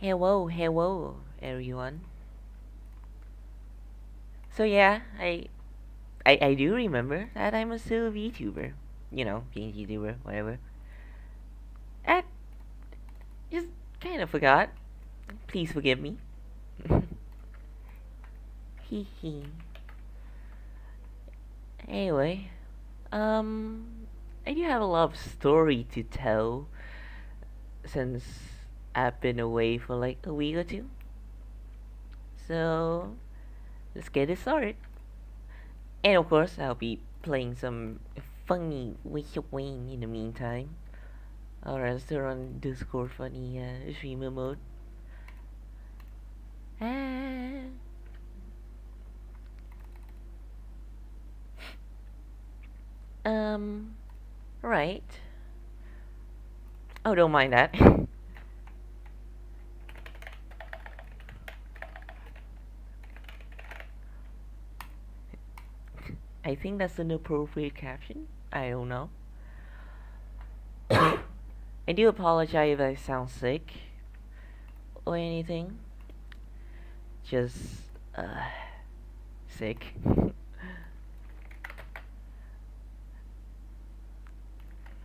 Hello, hello, everyone. So yeah, I do remember that I'm a still VTuber. You know, being YouTuber, whatever. I just kind of forgot. Please forgive me. Hee hee. Anyway, um, I do have a lot of story to tell since I've been away for like a week or two. So let's get it started. And of course, I'll be playing some funny Witcher Wayne in the meantime. Or else they're on Discord funny streamer mode. Ah. Um, right. Oh, don't mind that. I think that's an appropriate caption. I don't know. I do apologize if I sound sick or anything. Just, uh, sick.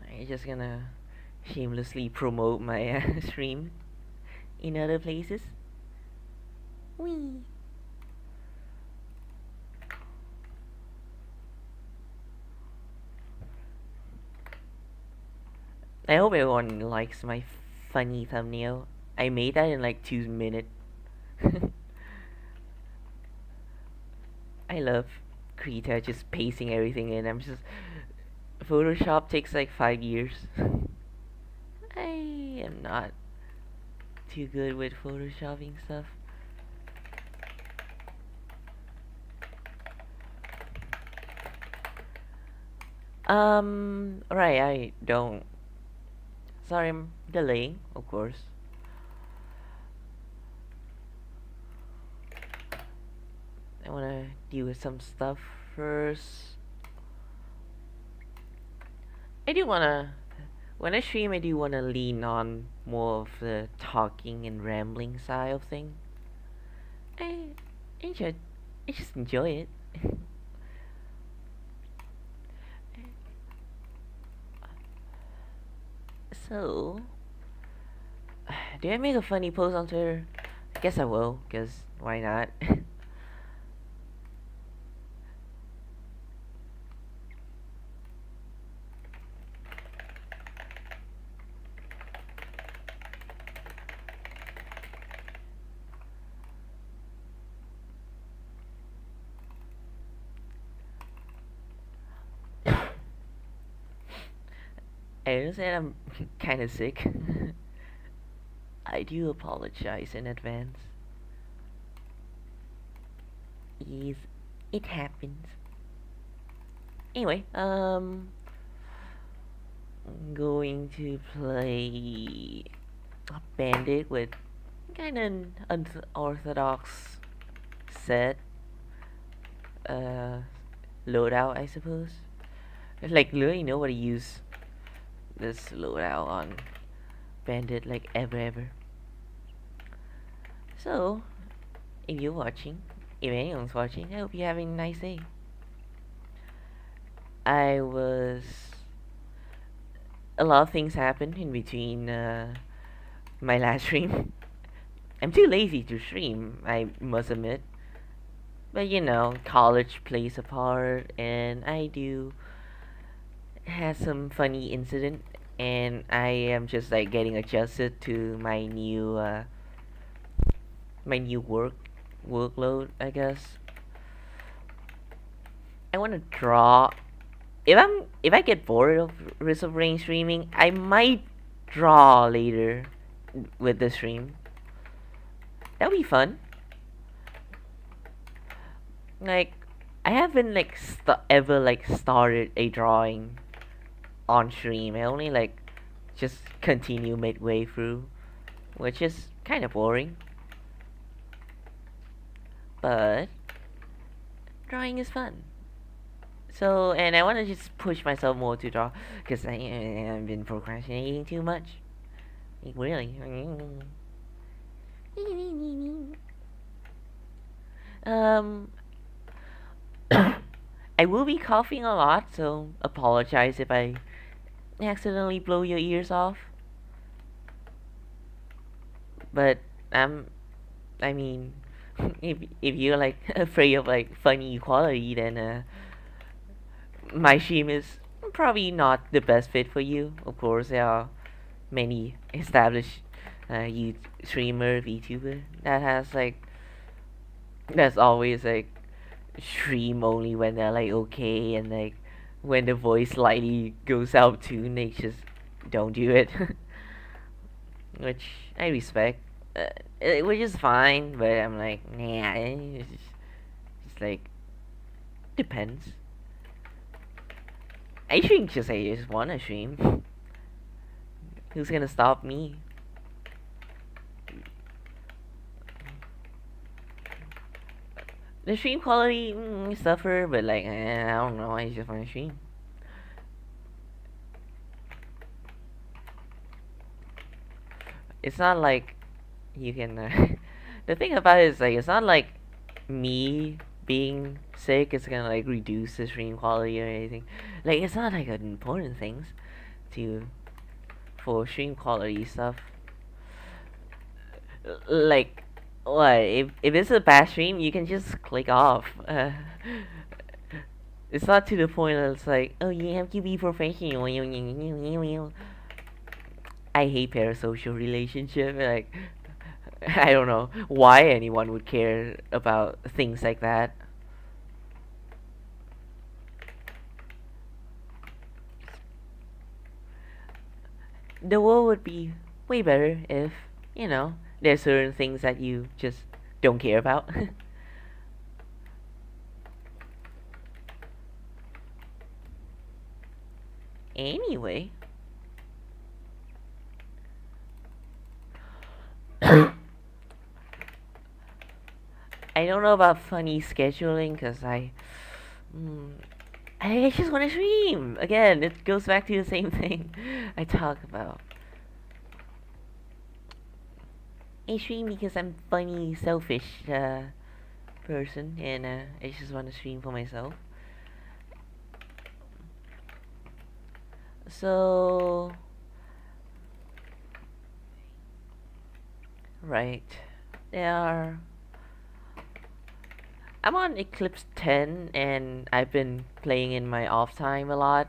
I'm just gonna shamelessly promote my stream in other places. Whee! I hope everyone likes my funny thumbnail. I made that in like 2 minutes. I love Krita just pasting everything in. I'm just Photoshop takes like 5 years. I am not too good with photoshopping stuff. Right, I don't. Sorry, I'm delaying, of course. I wanna deal with some stuff first. I do wanna When I stream, I do want to lean on more of the talking and rambling side of thing. I enjoy, I just enjoy it. So, do I make a funny post on Twitter? I guess I will, cause why not? I understand I'm kind of sick. I do apologize in advance. Yes, it happens. Anyway, I'm going to play a bandit with kind of unorthodox set uh loadout, I suppose. Like literally nobody use this loadout on bandit like ever. So if you're watching, if anyone's watching, I hope you're having a nice day. I was A lot of things happened in between my last stream. I'm too lazy to stream, I must admit. But you know, college plays a part, and I do have some funny incident, and I am just like getting adjusted to my new workload, I guess. I want to draw. If I get bored of Risk of Rain streaming, I might draw later with the stream. That'll be fun. Like I haven't like ever like started a drawing on stream. I only like just continue midway through, which is kind of boring. But drawing is fun. So, and I want to just push myself more to draw because I've been procrastinating too much. Like, really. Um, I will be coughing a lot, so apologize if I accidentally blow your ears off. But um, I mean, if you're like afraid of like funny equality, then my stream is probably not the best fit for you. Of course, there are many established streamer, VTuber that has like that's always like stream only when they're like okay and like when the voice slightly goes out of tune, they just don't do it, which I respect. Which is fine, but I'm like, nah, it's like depends. I shouldn't just say I just wanna stream. Who's gonna stop me? The stream quality suffer, but like I don't know. I just wanna stream. It's not like you can. The thing about it is like it's not like me being sick is gonna like reduce the stream quality or anything. Like it's not like an important things to for stream quality stuff. Like what if it's a bad stream, you can just click off. It's not to the point that it's like, oh, you have to be professional. I hate parasocial relationship. Like, I don't know why anyone would care about things like that. The world would be way better if, you know, there's certain things that you just don't care about. Anyway, I don't know about funny scheduling because mm, I just want to stream. Again, it goes back to the same thing I talk about. I stream because I'm funny, selfish person, and I just want to stream for myself. So, right, there are. I'm on Eclipse 10, and I've been playing in my off time a lot.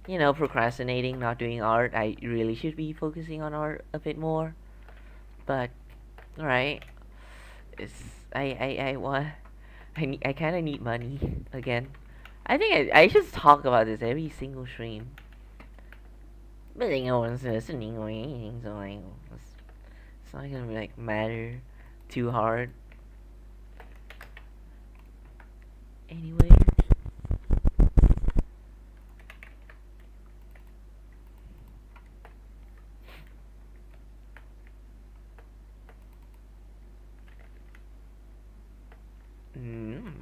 You know, procrastinating, not doing art. I really should be focusing on art a bit more. But, alright. It's, I want, I kind of need money again. I think I should talk about this every single stream. But then no one's listening or anything, so like, it's not gonna like matter too hard. Anyway. Mm.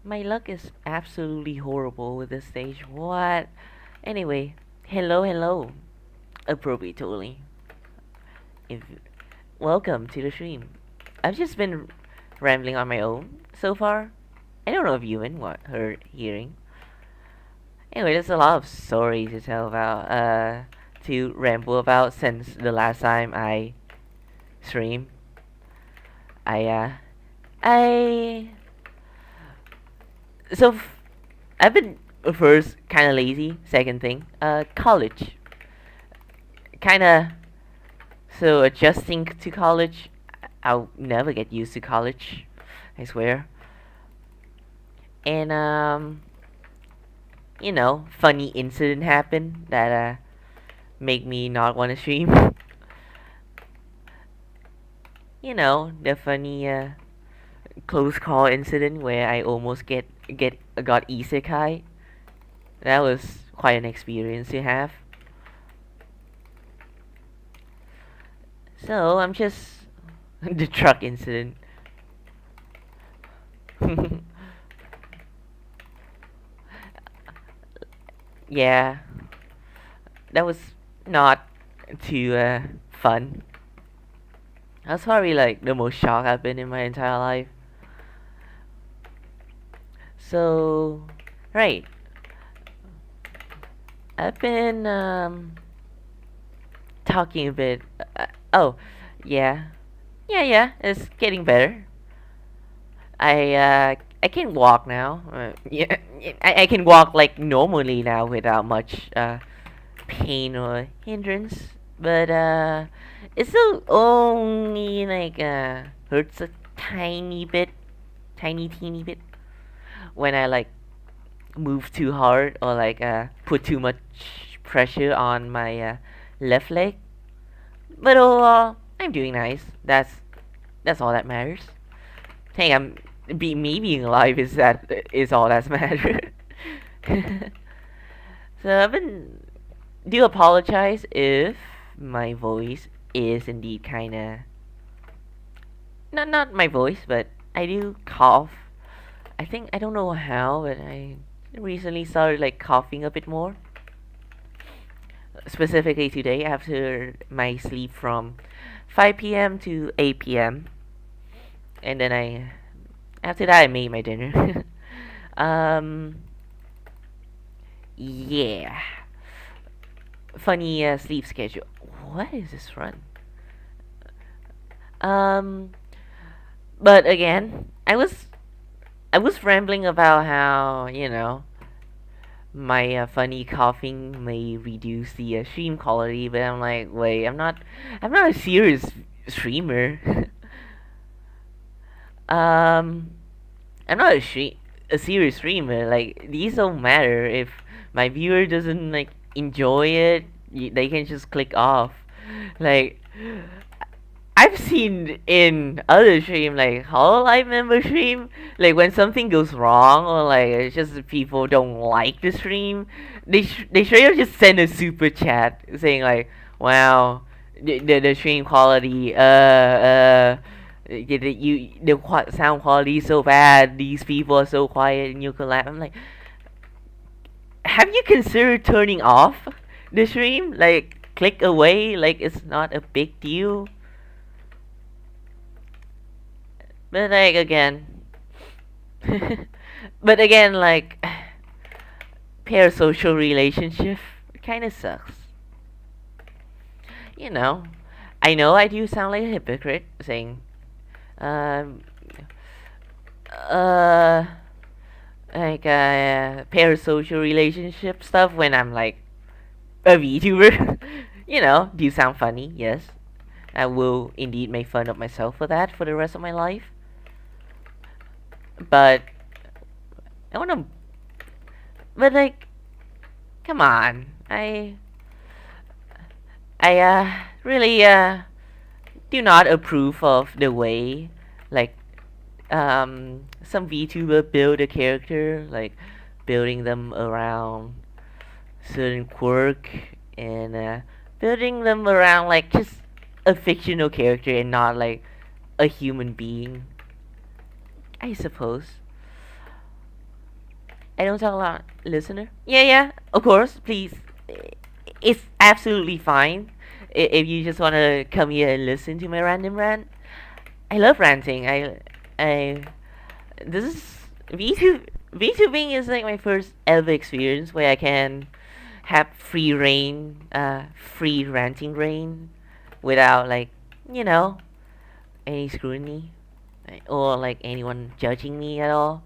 My luck is absolutely horrible with this stage. What? Anyway, hello, hello. Appropriate, totally. If welcome to the stream. I've just been rambling on my own so far. I don't know if you and what her hearing. Anyway, there's a lot of stories to tell about, to ramble about since the last time I streamed. I, uh, I, so I've been first kind of lazy. Second thing, college. Kind of so adjusting to college. I'll never get used to college. I swear. And you know, funny incident happened that make me not want to stream. You know, the funny close call incident where I almost got isekai. That was quite an experience to have. So I'm just the truck incident. Yeah, that was not too fun. That's probably like the most shocked I've been in my entire life. So, right, I've been talking a bit. Oh, yeah, yeah, it's getting better. I can walk now. Yeah, I can walk like normally now without much pain or hindrance. But it still only like hurts a tiny bit, tiny teeny bit when I like move too hard or like put too much pressure on my left leg. But overall, I'm doing nice. That's all that matters. Hey, me being alive is all that matters. So I've been do apologize if my voice is indeed kind of not my voice, but I do cough. I think I don't know how, but I recently started like coughing a bit more. Specifically today after my sleep from 5 p.m. to 8 p.m. and then I after that I made my dinner. um, yeah, funny sleep schedule. What is this run? Um, but again, I was rambling about how my funny coughing may reduce the stream quality, but I'm like, wait, I'm not a serious streamer. um, I'm not a serious streamer. Like these don't matter if my viewer doesn't like enjoy it. They can just click off. Like I've seen in other stream like Hololive member stream, like when something goes wrong or like it's just people don't like the stream, they straight up just send a super chat saying like, "Wow, the stream quality, the sound quality is so bad. These people are so quiet and you collab." I'm like, have you considered turning off the stream? Like, click away. Like, it's not a big deal. But like again, but again, like parasocial relationship kind of sucks. You know I do sound like a hypocrite saying, um, uh, like parasocial relationship stuff when I'm like a VTuber. Do sound funny. Yes, I will indeed make fun of myself for that for the rest of my life. But I wanna, but like, come on, I really do not approve of the way like some VTuber build a character, like building them around certain quirk and building them around like just a fictional character and not like a human being. I suppose. I don't talk a lot, listener. Yeah, of course, please. It's absolutely fine if you just want to come here and listen to my random rant. I love ranting. I, this is VTubing is like my first ever experience where I can have free reign, free ranting reign, without like you know any scrutiny or like anyone judging me at all.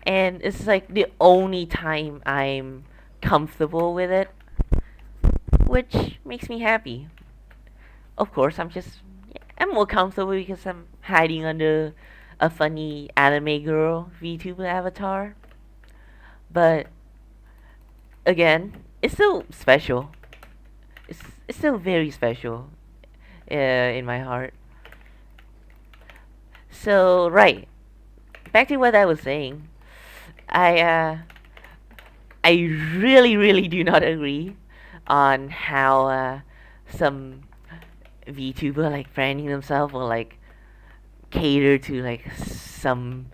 And it's like the only time I'm comfortable with it, which makes me happy. Of course, I'm more comfortable because I'm hiding under a funny anime girl VTuber avatar. But again, it's still special. It's still very special in my heart. So right, back to what I was saying. I uh, I really do not agree on how some VTuber like branding themselves or like cater to like some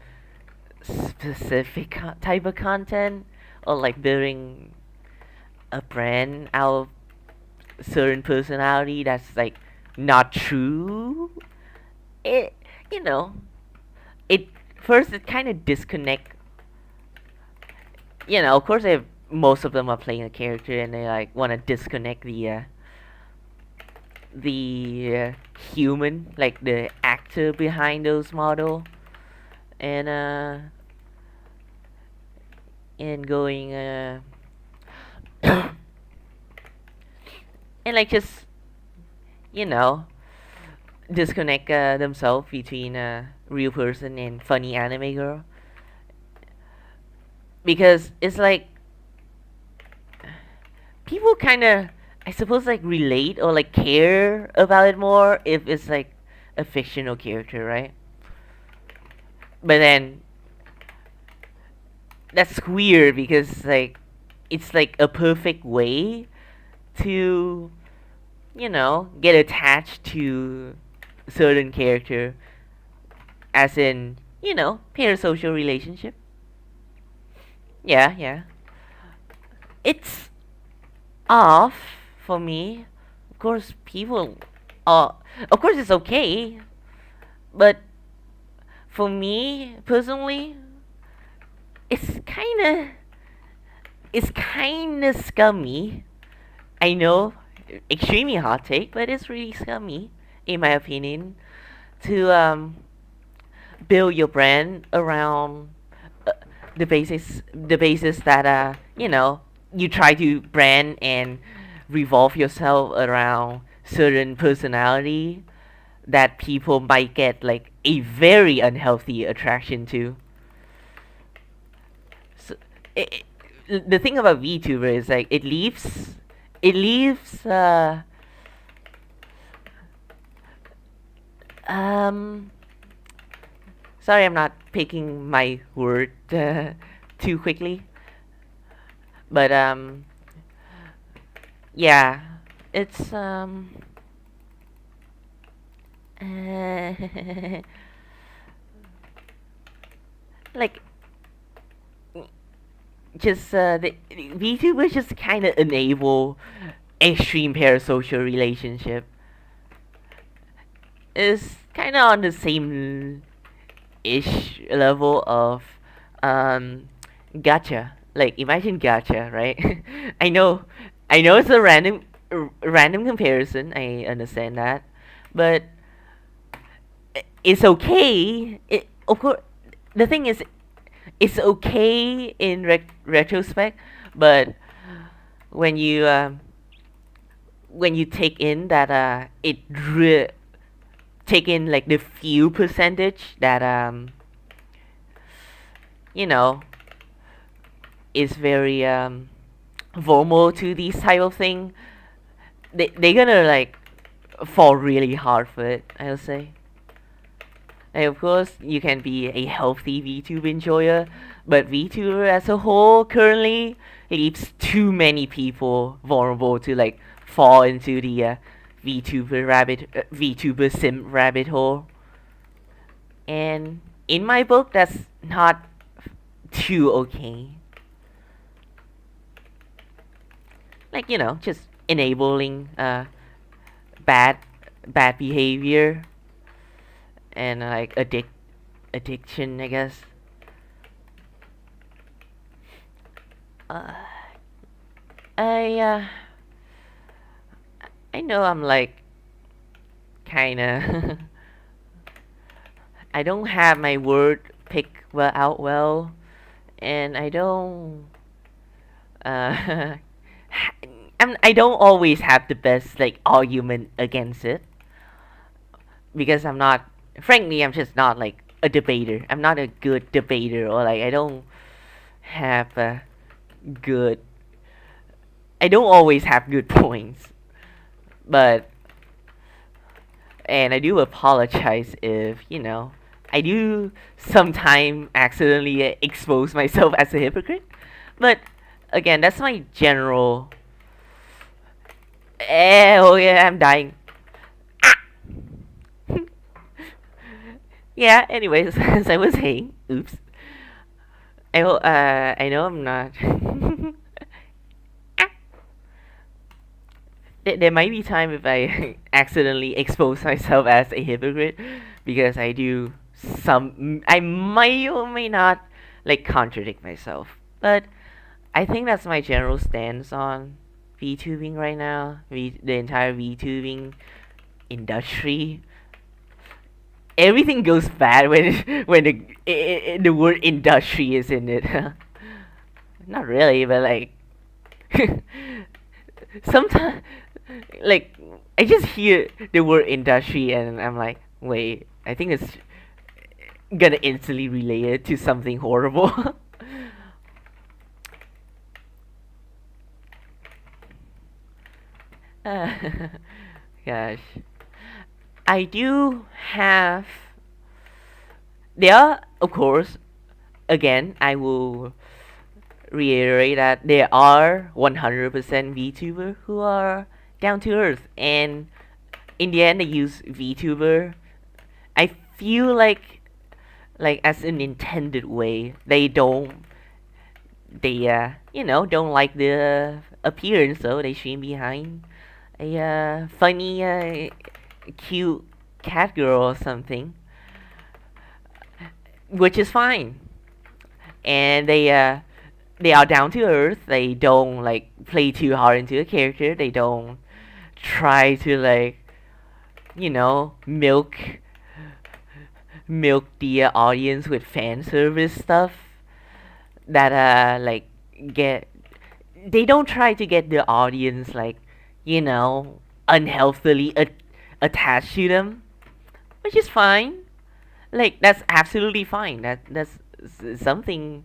specific type of content or like building a brand out of certain personality that's like not true. It, you know, it first it kind of disconnect. Of course, most of them are playing a character and they like want to disconnect the human, like the actor behind those model, and going and like just you know disconnect themselves between a real person and funny anime girl, because it's like people kind of, I suppose, like relate or like care about it more if it's like a fictional character, right? But then that's weird because like it's like a perfect way to get attached to certain character, as in parasocial relationship. Yeah, yeah. It's off for me. Of course, people. Uh, of course, it's okay, but for me personally, it's kind of scummy. I know, extremely hot take, but it's really scummy, in my opinion, to build your brand around uh, the basis that you try to brand and revolve yourself around certain personality that people might get like a very unhealthy attraction to. So, the thing about VTuber is like it leaves um sorry, I'm not picking my word too quickly, but yeah, it's like just the VTubers just kind of enable extreme parasocial relationship. Is kind of on the same ish level of um gacha. Like imagine gacha, right? I know, I know it's a random comparison. I understand that, but it's okay. Of course, the thing is, it's okay in retrospect, but when you take in that take in like the few percentage that you know is very vulnerable to these type of thing, they're gonna like fall really hard for it, I'll say. And of course, you can be a healthy VTube enjoyer, but VTuber as a whole currently leaves too many people vulnerable to like fall into the VTuber sim rabbit hole. And in my book, that's not too okay. Like just enabling bad bad behavior and like addiction, I guess. Uh, I I know I'm like kind of I don't have my word picked well out well, and I don't uh I don't always have the best like argument against it, because I'm not, frankly, I'm just not like a debater. I'm not a good debater, or like have a good I don't always have good points. But and I do apologize if, I do sometimes accidentally expose myself as a hypocrite. But again, that's my general. Oh yeah, I'm dying. Yeah. Anyways, as I was saying, oops. I know I'm not. there might be time if I accidentally expose myself as a hypocrite, because I do some. I might or may not like contradict myself, but I think that's my general stance on VTubing right now. The entire VTubing industry. Everything goes bad when when the word industry is in it. Not really, but like sometimes, like I just hear the word industry and I'm like, wait, I think it's gonna instantly relate it to something horrible. uh, gosh, I do have. There are, of course, again, I will reiterate that there are 100% VTuber who are down to earth, and in the end, they use VTuber. I feel like as an intended way. They don't like the appearance, so they stream behind a funny, cute cat girl or something, which is fine. And they are down to earth. They don't like play too hard into a character. They don't try to like milk the audience with fan service stuff that like get they don't try to get the audience like unhealthily attached to them, which is fine. Like that's absolutely fine. That's something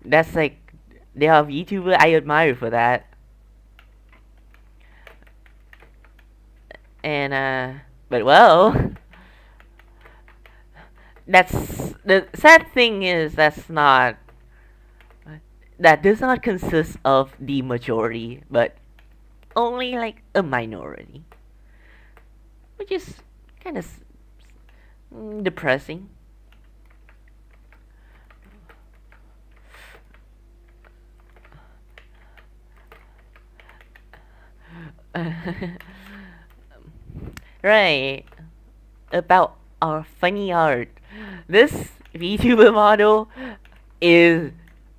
that's like there are VTuber I admire for that. And but well, that's the sad thing is that does not consist of the majority, but only like a minority, which is kind of depressing. Right, about our funny art. This VTuber model is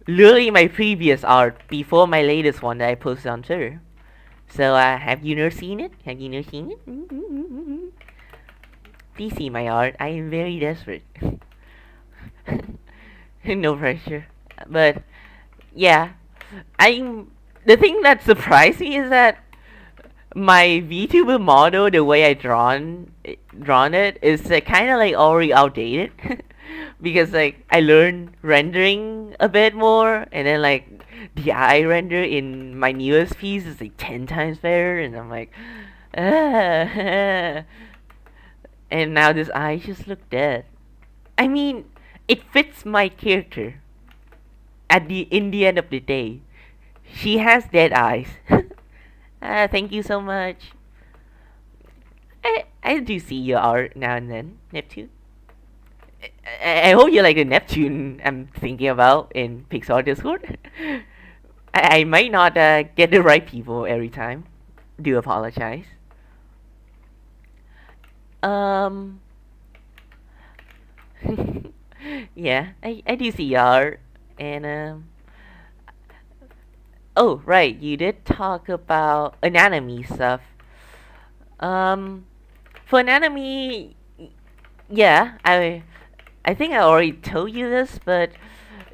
literally my previous art before my latest one that I posted on Twitter. So, have you not seen it? Have you not seen it? Please see my art. I am very desperate. No pressure. But, yeah. I'm. The thing that surprised me is that my VTuber model, the way I drawn it, is kind of like already outdated. Because like I learned rendering a bit more, and then like the eye render in my newest piece is like 10 times better, and I'm like, ah. And now this eye just look dead. I mean, it fits my character. In the end of the day, she has dead eyes. Thank you so much. I do see your art now and then, Neptune. I hope you like the Neptune I'm thinking about in Pixar Discord. I might not get the right people every time. Do apologize. Um, yeah, I do see your art, and oh right, you did talk about anatomy stuff. Um, for anatomy, yeah, I think I already told you this, but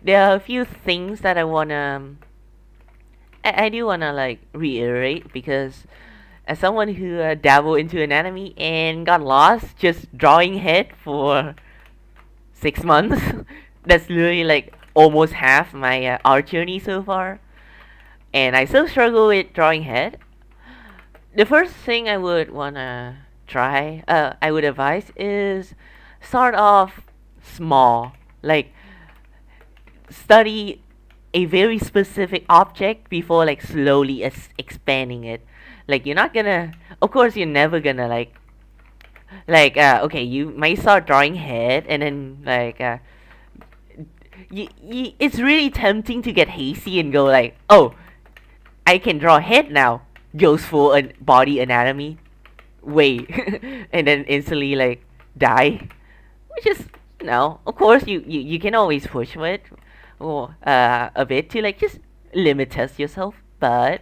there are a few things that I do wanna like reiterate, because as someone who dabbled into anatomy and got lost just drawing head for 6 months, that's literally like almost half my art journey so far, and I still struggle with drawing head. The first thing I would advise is start off small. Like study a very specific object before like slowly expanding it. Like you're not gonna, of course, you're never gonna okay, you might start drawing head and then it's really tempting to get hasty and go like, oh, I can draw head now. goes for a body anatomy way, and then instantly like die, which is no. Of course, you can always push for it, or a bit to like just limit test yourself, but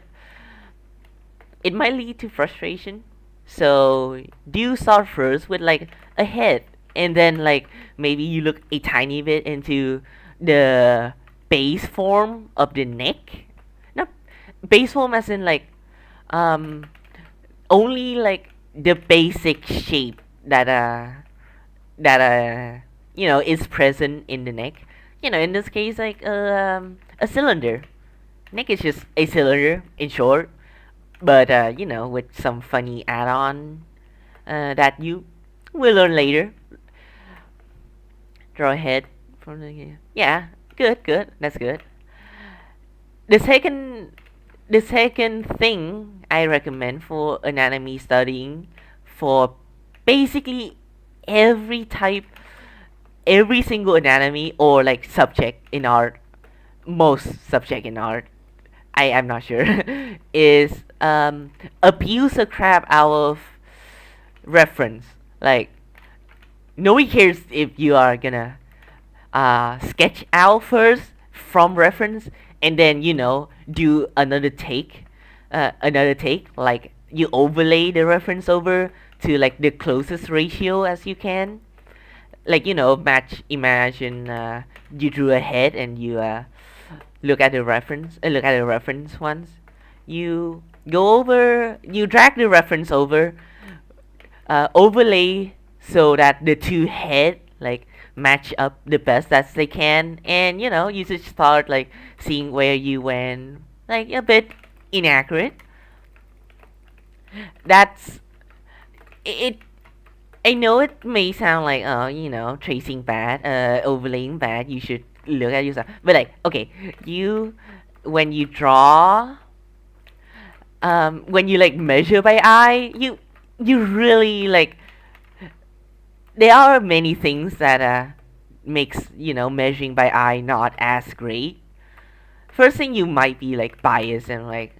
it might lead to frustration. So do you start first with like a head, and then like maybe you look a tiny bit into the base form of the neck. Not base form as in like um only like the basic shape that is present in the neck. In this case, like a cylinder. Neck is just a cylinder in short, but with some funny add-on that you will learn later. Draw a head from the yeah, good, good, that's good. The second the second thing I recommend for anatomy studying for basically every type, every single anatomy or like subject in art, most subject in art, I am not sure, is abuse the crap out of reference. Like nobody cares if you are gonna sketch out first from reference and then do another take, like you overlay the reference over to like the closest ratio as you can, like imagine you drew a head and you look at the reference once, you drag the reference over, overlay so that the two head like match up the best as they can, and you just start like seeing where you went like a bit inaccurate. That's it. I know it may sound like, oh, tracing bad, overlaying bad. You should look at yourself, but like, okay, you when you draw, when you like measure by eye, you really like, there are many things that makes measuring by eye not as great. First thing, you might be like biased and like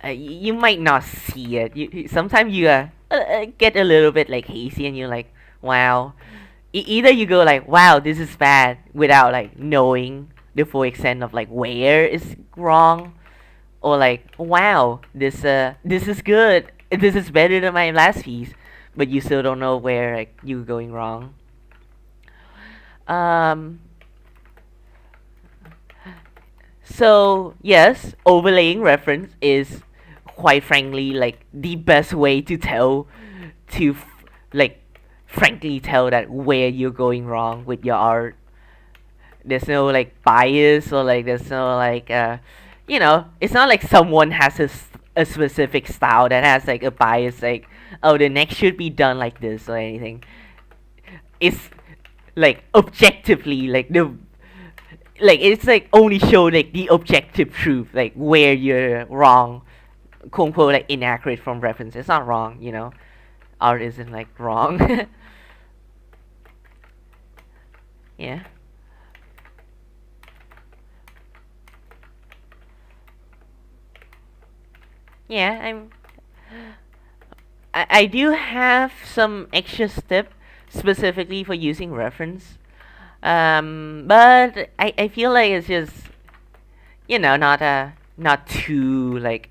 you might not see it. Sometimes you get a little bit like hazy and you're like, wow. Either you go like, wow, this is bad, without like knowing the full extent of like where is wrong, or like, wow, this is good. This is better than my last piece, but you still don't know where like you're going wrong. Um, so yes, overlaying reference is quite frankly like the best way to like frankly tell that where you're going wrong with your art. There's no like bias, or like there's no like it's not like someone has a specific style that has like a bias, like, oh, the next should be done like this or anything. It's like objectively like the like it's like only show like the objective truth, like where you're wrong, quote unquote, like inaccurate from reference. It's not wrong, art isn't like wrong. Yeah. Yeah, I do have some extra step specifically for using reference. But I feel like it's just not too like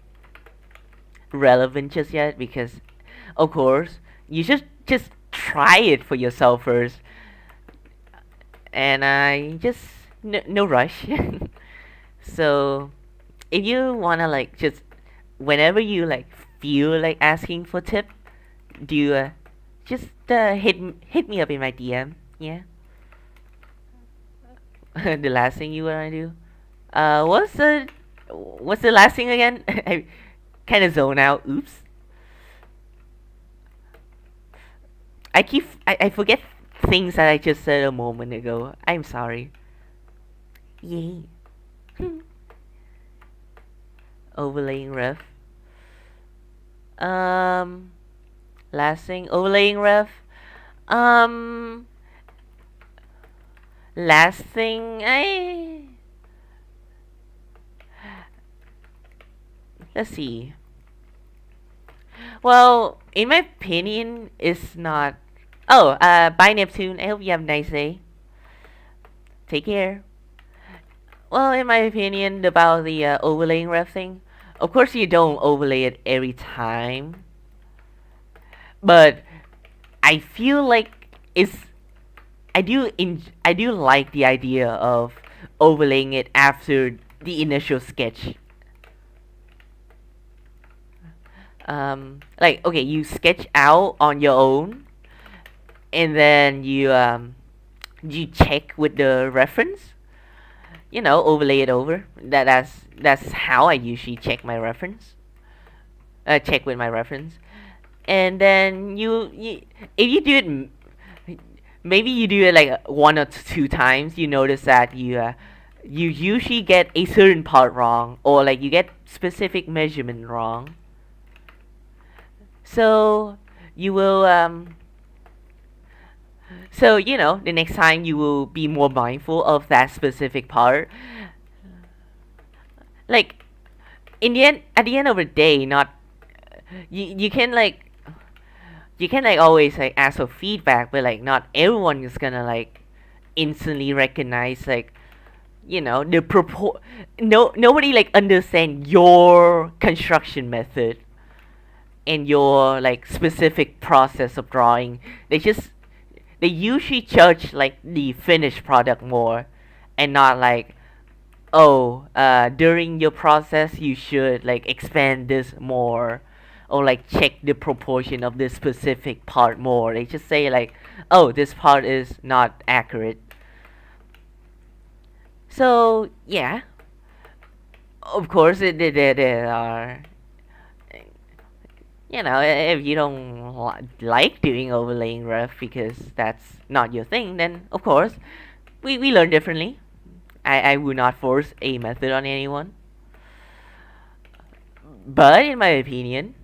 relevant just yet, because of course you should just try it for yourself first, and I just no rush. So if you wanna like just whenever you like feel like asking for tip, do just hit me up in my DM. Yeah. The last thing you wanna do? What's the last thing again? I kind of zone out. Oops. I forget things that I just said a moment ago. I'm sorry. Yay. Overlaying ref. Um, Last thing, overlaying ref. Um, Last thing, let's see. Well, in my opinion, it's not. Oh, bye Neptune. I hope you have a nice day. Take care. Well, in my opinion, about the overlaying ref thing, of course you don't overlay it every time, but I feel like it's I do like the idea of overlaying it after the initial sketch. Like okay, you sketch out on your own, and then you check with the reference. You know, overlay it over. That's how I usually check my reference. Check with my reference, and then you if you do it, maybe you do it like one or two times. You notice that you usually get a certain part wrong, or like you get specific measurement wrong. So you will so you know the next time you will be more mindful of that specific part. Like in the end, at the end of the day, not you can like you can like always like ask for feedback, but like not everyone is gonna like instantly recognize like you know the nobody like understand your construction method and your like specific process of drawing. They usually judge like the finished product more, and not like oh during your process you should like expand this more, or like check the proportion of this specific part more. They just say like oh this part is not accurate. So yeah, of course there are you know if you don't like doing overlaying ref because that's not your thing, then of course we learn differently. I would not force a method on anyone, but in my opinion,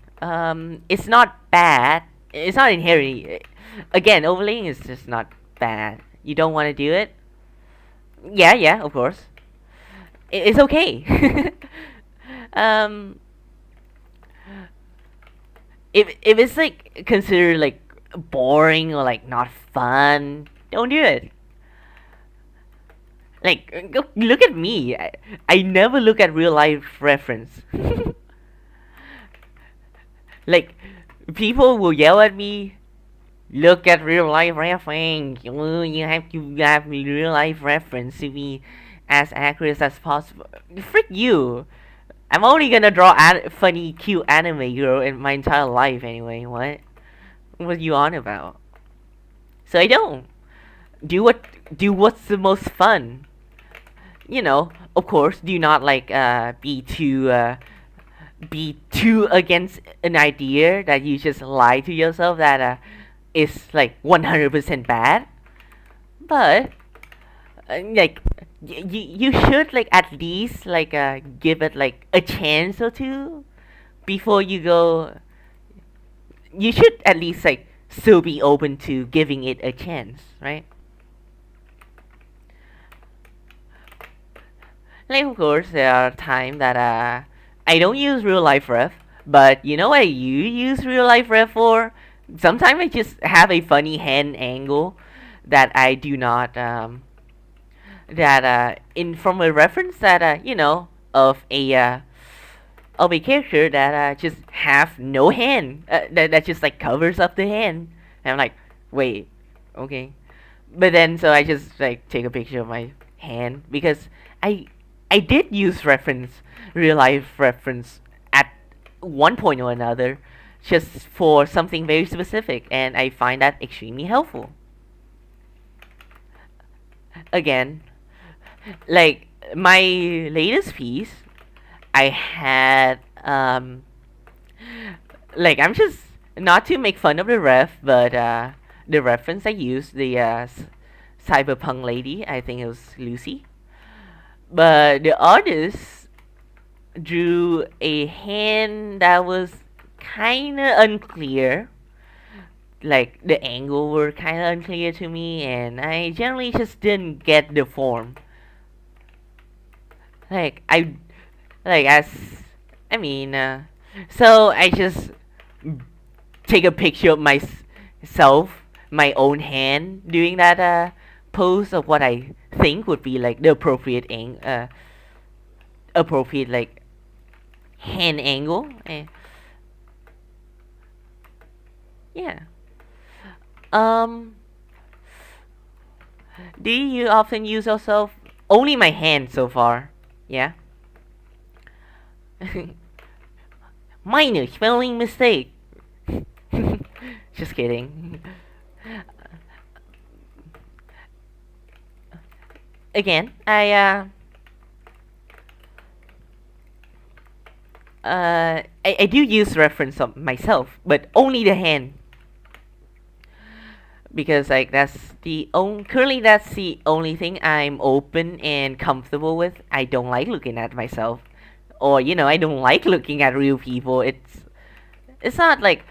it's not bad. It's not inherently. Again, overlaying is just not bad. You don't want to do it? Yeah, yeah, of course. It's okay. um, if it's like considered like boring or like not fun, don't do it. Like, look at me. I never look at real life reference. Like, people will yell at me. Look at real life reference. You have real life reference to be as accurate as possible. Frick you. I'm only gonna draw funny, cute anime girl in my entire life anyway. What you on about? So I don't do what's the most fun. You know, of course, do not like be too against an idea that you just lie to yourself that is like 100% bad. But like you should like at least like give it like a chance or two before you go. You should at least like still be open to giving it a chance, right? Like of course there are times that I don't use real life ref, but you know what you use real life ref for? Sometimes I just have a funny hand angle that I do not that in from a reference that you know of a character that just have no hand that just like covers up the hand, and I'm like wait okay, but then so I just like take a picture of my hand because I I did use real life reference at one point or another just for something very specific, and I find that extremely helpful. Again, like my latest piece, I had like I'm just not to make fun of the ref, but the reference I used the cyberpunk lady, I think it was Lucy, but the artist drew a hand that was kind of unclear. Like the angle were kind of unclear to me, and I generally just didn't get the form. Like I, like as I mean, so I just take a picture of myself, my own hand doing that pose of what I think would be like the appropriate like hand angle. Yeah. Um, do you often use yourself? Only my hand so far. Yeah. Minor spelling mistake. Just kidding. Again, I do use reference of myself, but only the hand because like that's the only thing I'm open and comfortable with. I don't like looking at myself, or I don't like looking at real people. It's not like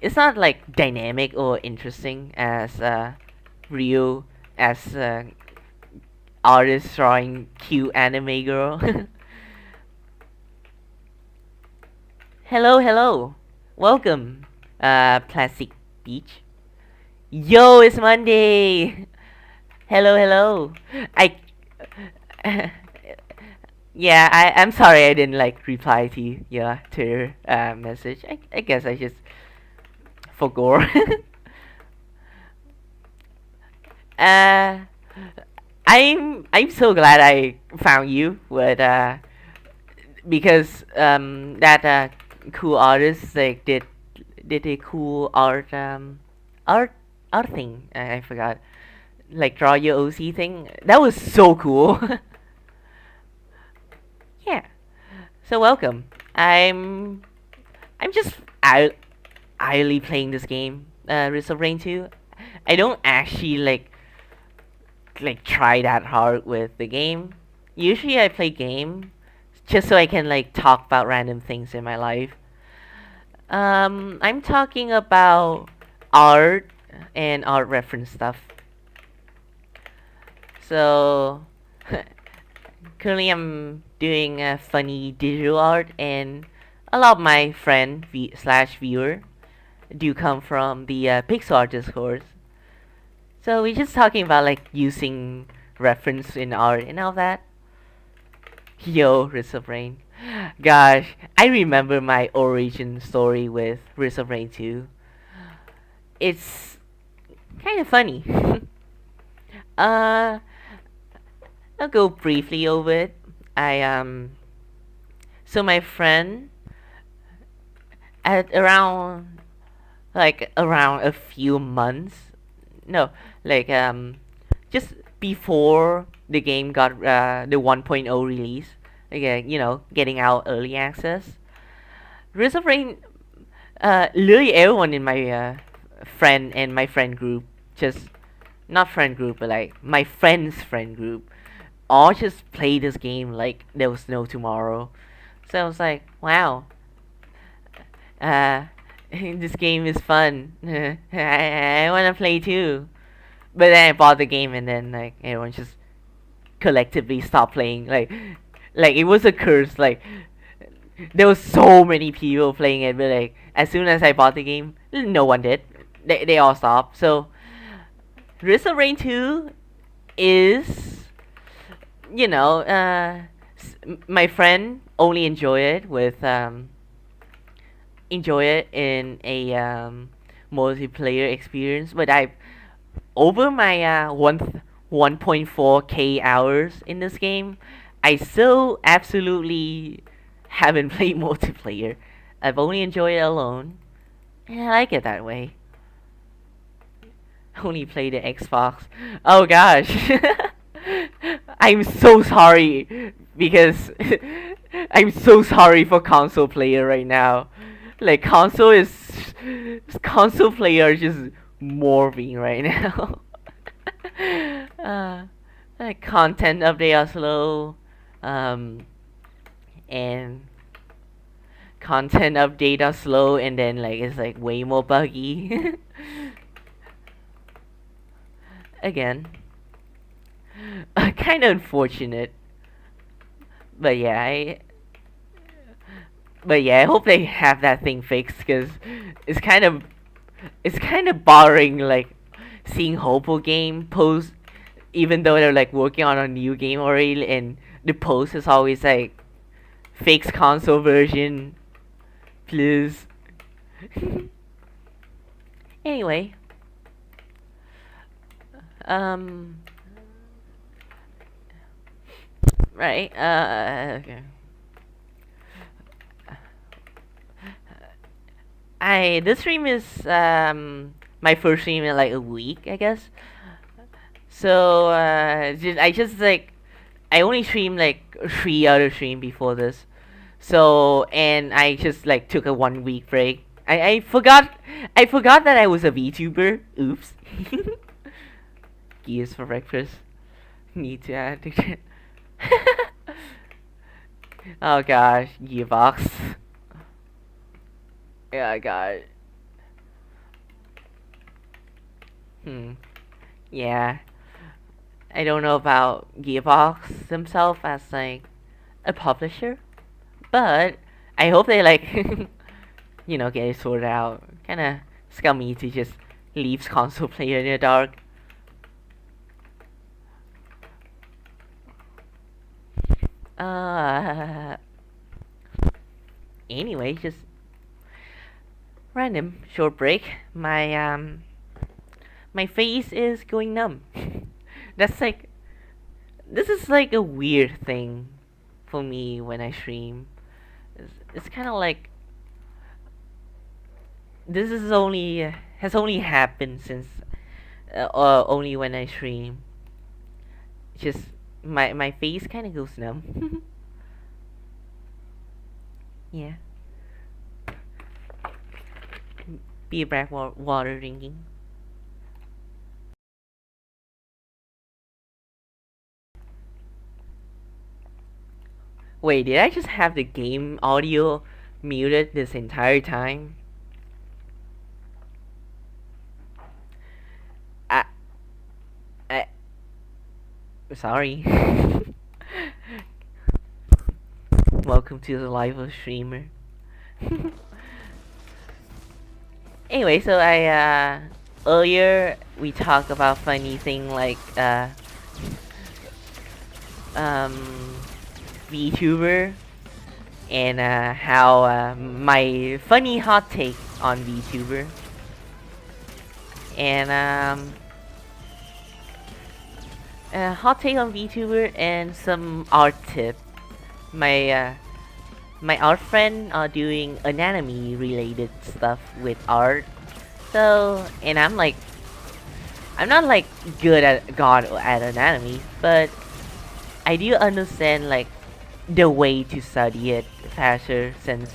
it's not like dynamic or interesting as real as artist drawing cute anime girl. Hello, hello, welcome, Plastic Beach. Yo, it's Monday. Hello, hello. I yeah, I'm sorry I didn't like reply to your Twitter message. I guess I just forgot. uh, I'm so glad I found you with because that cool artist like did a cool art art thing. I forgot, like draw your OC thing. That was so cool. Yeah. So welcome. I'm just idly playing this game, Risk of Rain 2. I don't actually like try that hard with the game. Usually I play game just so I can like talk about random things in my life. I'm talking about art and art reference stuff. So currently I'm doing funny digital art, and a lot of my friend slash viewer do come from the pixel art discourse. So we're just talking about like using reference in art and all that. Yo, Risk of Rain. Gosh, I remember my origin story with Risk of Rain 2. It's kind of funny. uh, I'll go briefly over it. I so my friend at around a few months, no, like just before the game got the 1.0 release, like getting out early access. Risk of Rain, literally everyone in my friend and my friend group, just not friend group, but like my friend's friend group, all just play this game like there was no tomorrow. So I was like, wow, uh, this game is fun. I want to play too. But then I bought the game, and then like everyone just collectively stopped playing. Like it was a curse. Like there was so many people playing it, but like as soon as I bought the game, no one did. They all stopped. So Risk of Rain 2 is, my friend only enjoy it in a multiplayer experience, but I over my 1.4k hours in this game, I still absolutely haven't played multiplayer. I've only enjoyed it alone, and I like it that way. Only play the Xbox. Oh gosh. I'm so sorry because I'm so sorry for console player right now. Like console player is just morphing right now. uh, like content update are slow, um, and content update are slow, and then like it's like way more buggy. Again, kind of unfortunate, but yeah, But yeah, I hope they have that thing fixed because it's kind of it's kind of boring, like seeing Hopo game post, even though they're like working on a new game already, and the post is always like fixed console version, please. Anyway, um, right, okay. This stream is my first stream in like a week, I guess. So I just like I only streamed like 3 other stream before this. So and I just like took a 1 week break. I forgot that I was a VTuber. Oops. Gears for breakfast. Need to add to oh gosh, Gearbox. Yeah, I got it. Hmm. Yeah. I don't know about Gearbox themselves as like a publisher, but I hope they like get it sorted out. Kinda scummy to just leave console player in the dark. Uh anyway, just random short break. My face is going numb. That's like this is like a weird thing for me when I stream. It's kind of like this is only has only happened since only when I stream. Just my face kind of goes numb. Yeah, be back water drinking. Wait, did I just have the game audio muted this entire time? I I sorry. Welcome to the life of streamer. Anyway, so I earlier we talked about funny thing like um VTuber and how my funny hot take on VTuber and hot take on VTuber and some art tip. My my art friend are doing anatomy related stuff with art. So and I'm not like good at god at anatomy, but I do understand like the way to study it faster since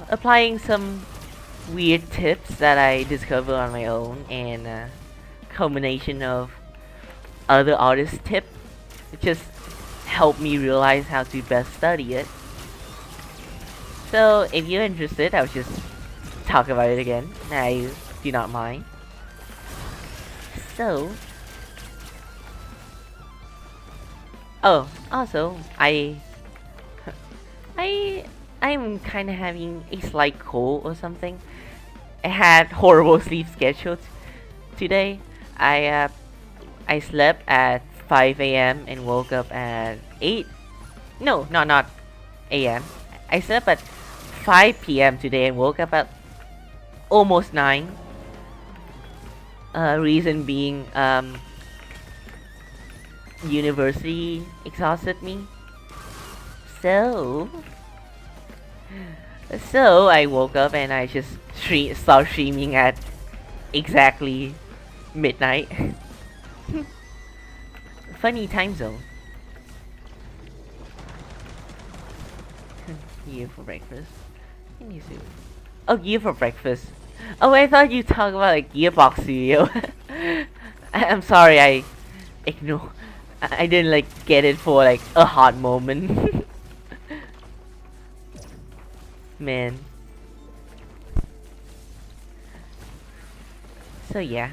applying some weird tips that I discovered on my own and combination of other artists' tips just helped me realize how to best study it. So if you're interested, I'll just talk about it again. I do not mind. So, oh, also, I, I'm kind of having a slight cold or something. I had horrible sleep schedule today. I slept at 5 a.m. and woke up at 8. No, not a.m. I slept at 5 p.m. today and woke up at almost 9. Reason being, university exhausted me. So, so I woke up and I just start streaming at exactly midnight. Funny time zone. Gear for breakfast. Oh, gear for breakfast. Oh, I thought you talked about like Gearbox Studio. I'm sorry, I ignore. I didn't like get it for like a hot moment. Man. So yeah.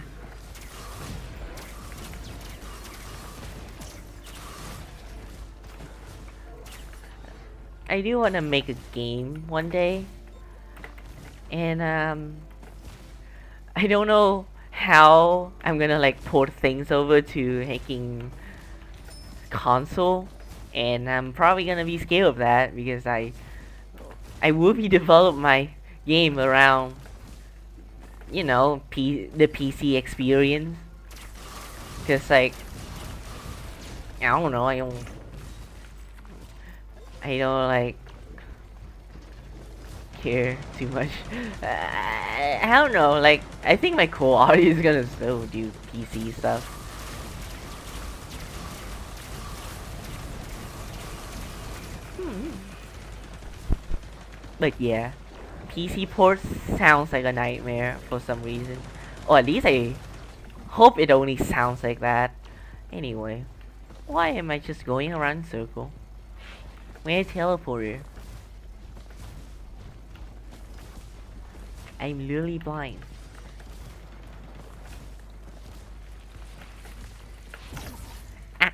I do want to make a game one day, and I don't know how I'm gonna like port things over to making console, and I'm probably gonna be scared of that because I will be develop my game around, you know, the PC experience, because like I don't know, I don't like care too much. I don't know, like I think my core audience is gonna still do PC stuff. But yeah, PC ports sounds like a nightmare for some reason. Or at least I hope it only sounds like that. Anyway, why am I just going around in circle? Where's teleporter? I'm literally blind. Ah.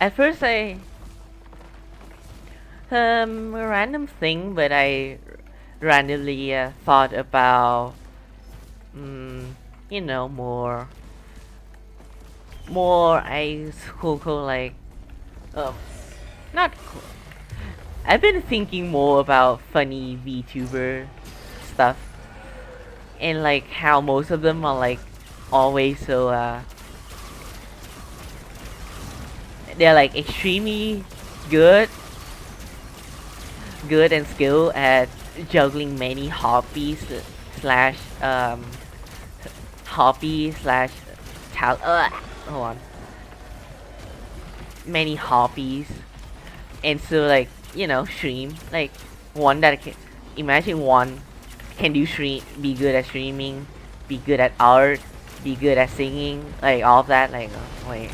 At first a random thing, but I randomly thought about, you know, more I cool like, um, not cool. I've been thinking more about funny VTuber stuff, and like how most of them are like always so they're like extremely good and skilled at juggling many hobbies slash hobby slash hold on, many hobbies, and so like, you know, stream like one that can imagine one can do stream, be good at streaming, be good at art, be good at singing, like all of that, like wait,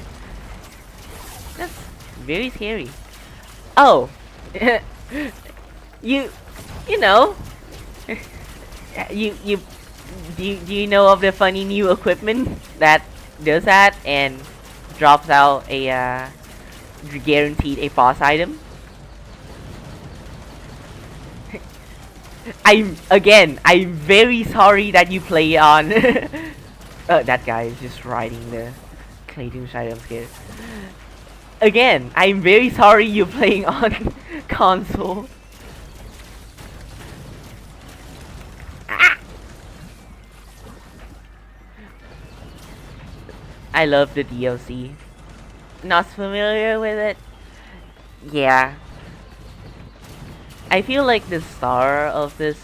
that's very scary. Oh, you you know, you do you know of the funny new equipment that does that and drops out a guaranteed a boss item? I'm very sorry that you play on. That guy is just riding the Clayton side. I'm scared. Again, I'm very sorry you're playing on console. Ah! I love the DLC. Not familiar with it? Yeah. I feel like the star of this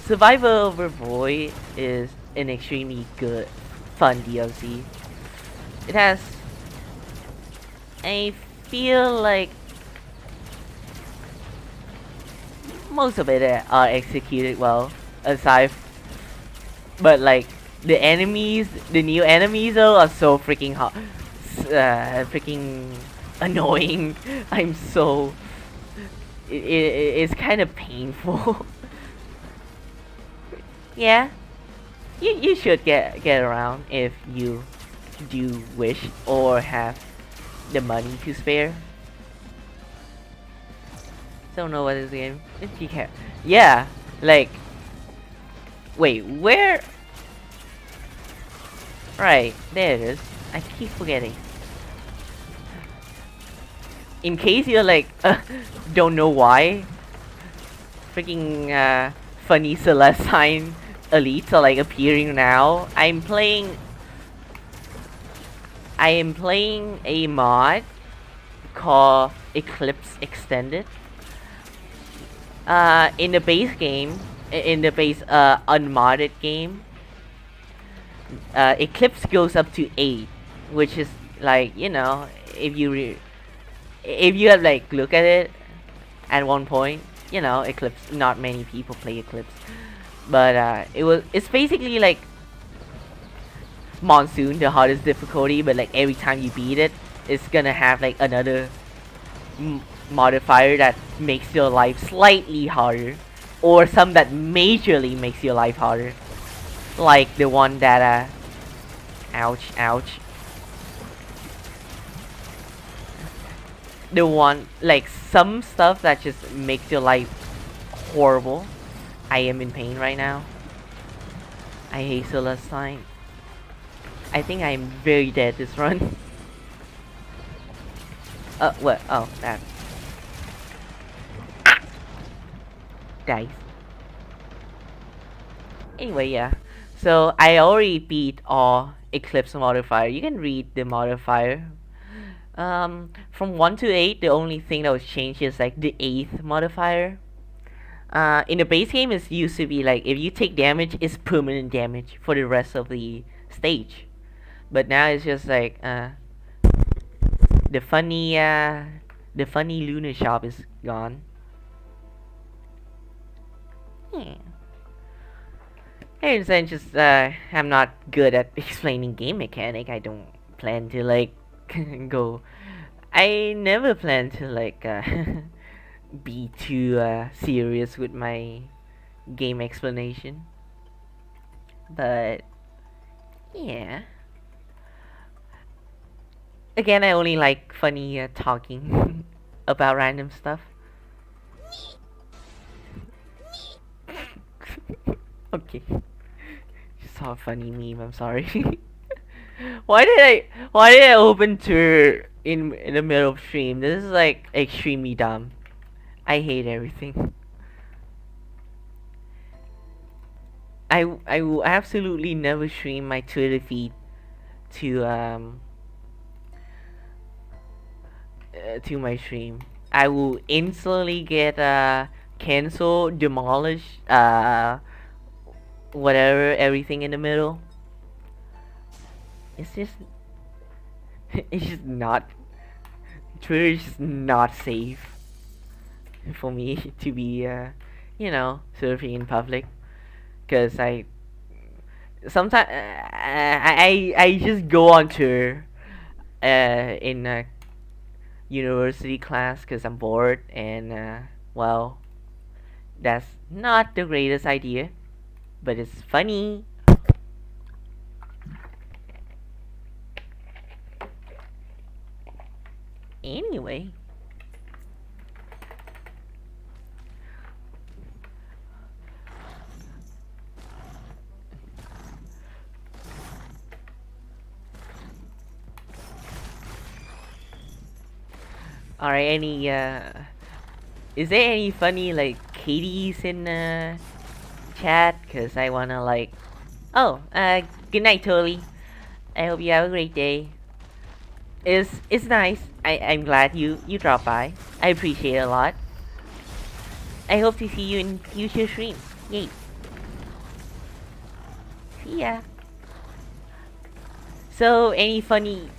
Survivor Over Void is an extremely good, fun DLC. It has, I feel like most of it are executed well, aside, but like the enemies, the new enemies though are so freaking hot, freaking annoying. I'm so, it's kind of painful. Yeah, you should get around if you do wish or have the money to spare. Don't know what is the game. If you care, yeah, like, wait, where? Right, there it is. I keep forgetting. In case you're like, don't know why, freaking funny Celestine elites are like appearing now. I am playing a mod called Eclipse Extended. In the base game, in the base unmodded game, Eclipse goes up to 8, which is like, you know, if you have like look at it at one point, you know, Eclipse, not many people play Eclipse, but it's basically like Monsoon, the hardest difficulty, but like every time you beat it, it's gonna have like another modifier that makes your life slightly harder, or some that majorly makes your life harder, like the one that ouch, ouch. The one, like some stuff that just makes your life horrible. I am in pain right now. I hate Celestine. I think I'm very dead this run. What? Oh, that. Dice. Anyway, yeah. So, I already beat all Eclipse modifier. You can read the modifier. From 1 to 8, the only thing that was changed is like the 8th modifier. In the base game, it used to be like if you take damage, it's permanent damage for the rest of the stage. But now it's just like the funny Lunar Shop is gone. Yeah. And then just I'm not good at explaining game mechanic. I don't plan to like go. I never plan to like be too serious with my game explanation. But yeah. Again, I only like funny talking about random stuff. Okay. Just saw a funny meme, I'm sorry. Why did I open tour in the middle of stream? This is like extremely dumb. I hate everything. I will absolutely never stream my Twitter feed to my stream. I will instantly get cancel, demolish, whatever, everything in the middle. It's just it's just not Twitter is just not safe for me to be surfing in public, because I sometimes I just go on tour in a university class because I'm bored, and well, that's not the greatest idea, but it's funny. Anyway. Alright, is there any funny like Katie's in chat? Cause I wanna like, oh, good night, Totally. I hope you have a great day. It's nice. I'm glad you dropped by. I appreciate it a lot. I hope to see you in future streams. Yay. See ya. So, any funny...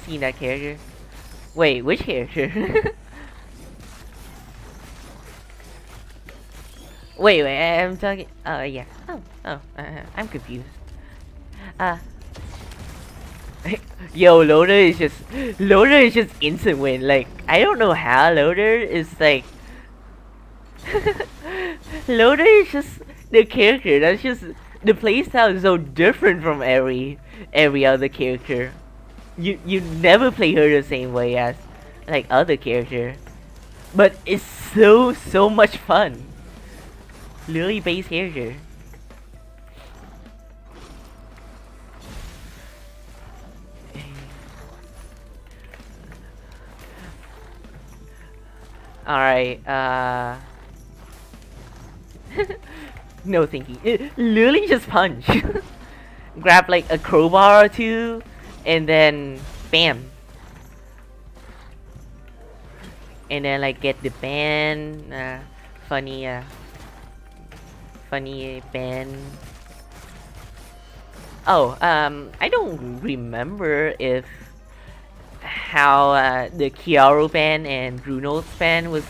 Seen that character? Wait, which character? wait, I'm talking... Oh, yeah. I'm confused. Yo, Loader is just instant win. Like, I don't know how Loader is like... Loader is just the character. That's just... The playstyle is so different from every other character. You never play her the same way as like other character, but it's so much fun. Lily based character. Alright, no thinking. Literally just punch. Grab like a crowbar or two, and then bam. And then like get the band, funny band. Oh, I don't remember if how the Kiaro band and Bruno's band was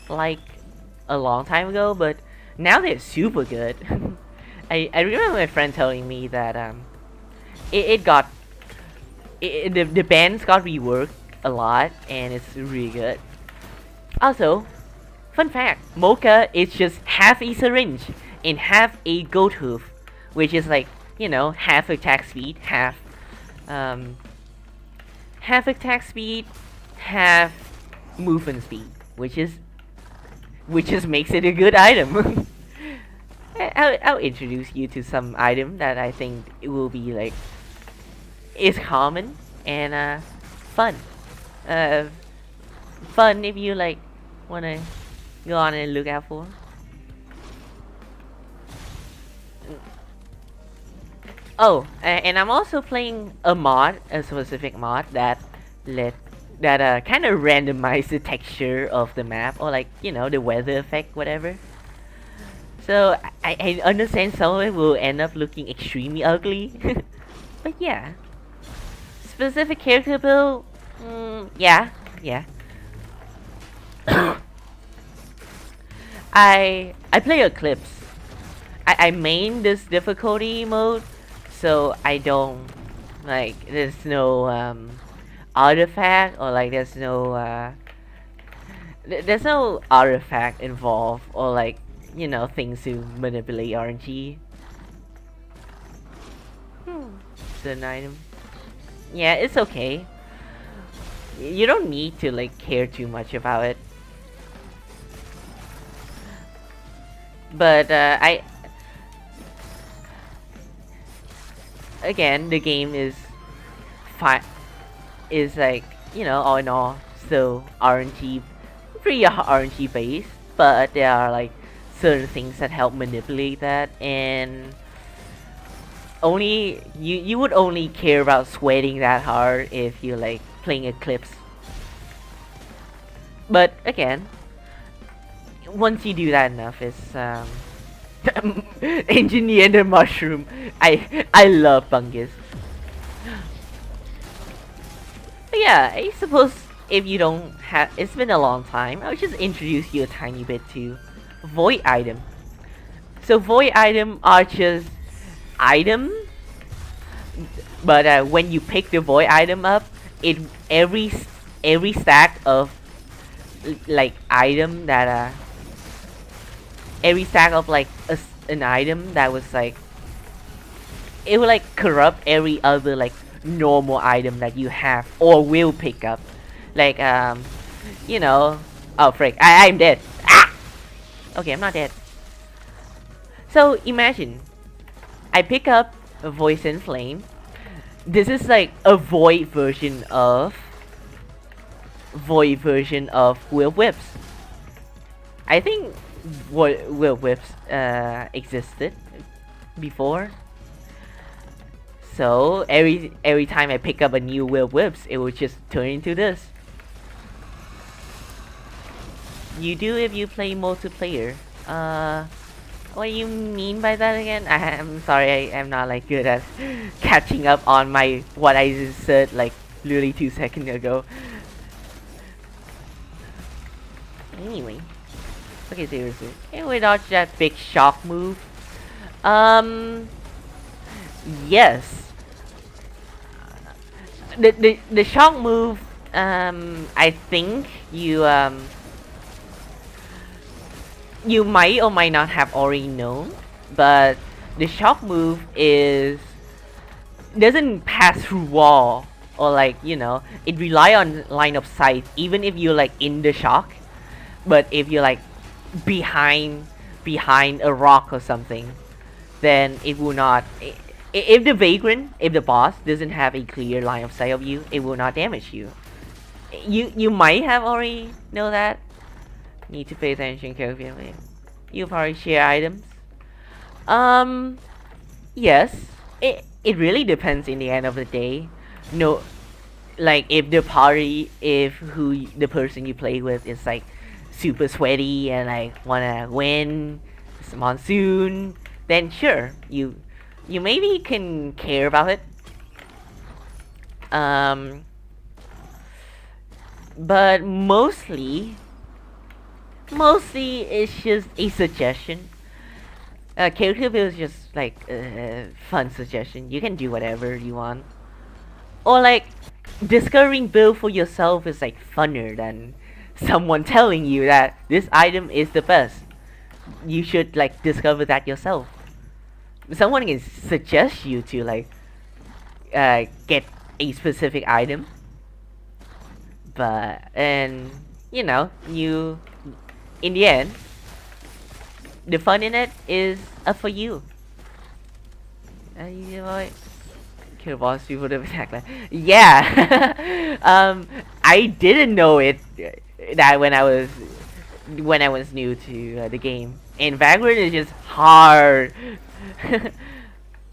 like a long time ago, but now they're super good. I remember my friend telling me that it got the bands got reworked a lot, and it's really good. Also, fun fact: Mocha is just half a syringe and half a goat hoof, which is like half attack speed, um, half attack speed, half movement speed, which just makes it a good item. I'll introduce you to some item that I think it will be like is common and fun. Uh, Fun if you like wanna go on and look out for. Oh, and I'm also playing a specific mod that let that kind of randomize the texture of the map, or like the weather effect, whatever. So I understand some of it will end up looking extremely ugly, but yeah, specific character build, yeah, yeah. I play Eclipse. I main this difficulty mode, so I don't like there's no artifact, or like there's no artifact involved, or like things to manipulate RNG. It's an item. Yeah, it's okay. You don't need to like care too much about it. But I again, the game is fine. Is like all in all still RNG, pretty RNG based, but there are like certain things that help manipulate that, and only you would only care about sweating that hard if you like playing Eclipse. But again, once you do that enough, it's engineer the mushroom. I love fungus. But yeah, I suppose if you don't have, it's been a long time, I'll just introduce you a tiny bit to void item. So void item are just item, but when you pick the void item up, it every stack of like item that every stack of like an item that was like it will like corrupt every other like normal item that you have or will pick up, like oh frick, I'm dead. Ah! Okay, I'm not dead. So imagine I pick up a Voice and Flame. This is like a void version of Will Whips. I think Will Whips existed before. So every time I pick up a new Will Whips, it will just turn into this. You do if you play multiplayer. What do you mean by that again? I'm sorry, I am not like good at catching up on my what I just said like literally 2 seconds ago. Anyway, okay, seriously, can we dodge that big shock move? Yes. The shock move. I think you might or might not have already known, but the shock move doesn't pass through wall, or like it rely on line of sight even if you're like in the shock. But if you're like behind a rock or something, then it will not. If the boss doesn't have a clear line of sight of you, it will not damage you. You might have already know that. Need to pay attention carefully. You probably share items. Yes. It really depends in the end of the day. No, like if the person you play with is like super sweaty and like wanna win, it's monsoon, then sure, you maybe can care about it. But mostly it's just a suggestion. Character build is just like a fun suggestion. You can do whatever you want. Or like discovering build for yourself is like funner than someone telling you that this item is the best. You should like discover that yourself. Someone can suggest you to like get a specific item, but and you know you in the end the fun in it is up for you. You know, kill boss people to attack that. Yeah. I didn't know it that when I was new to the game. And Vagrant is just hard.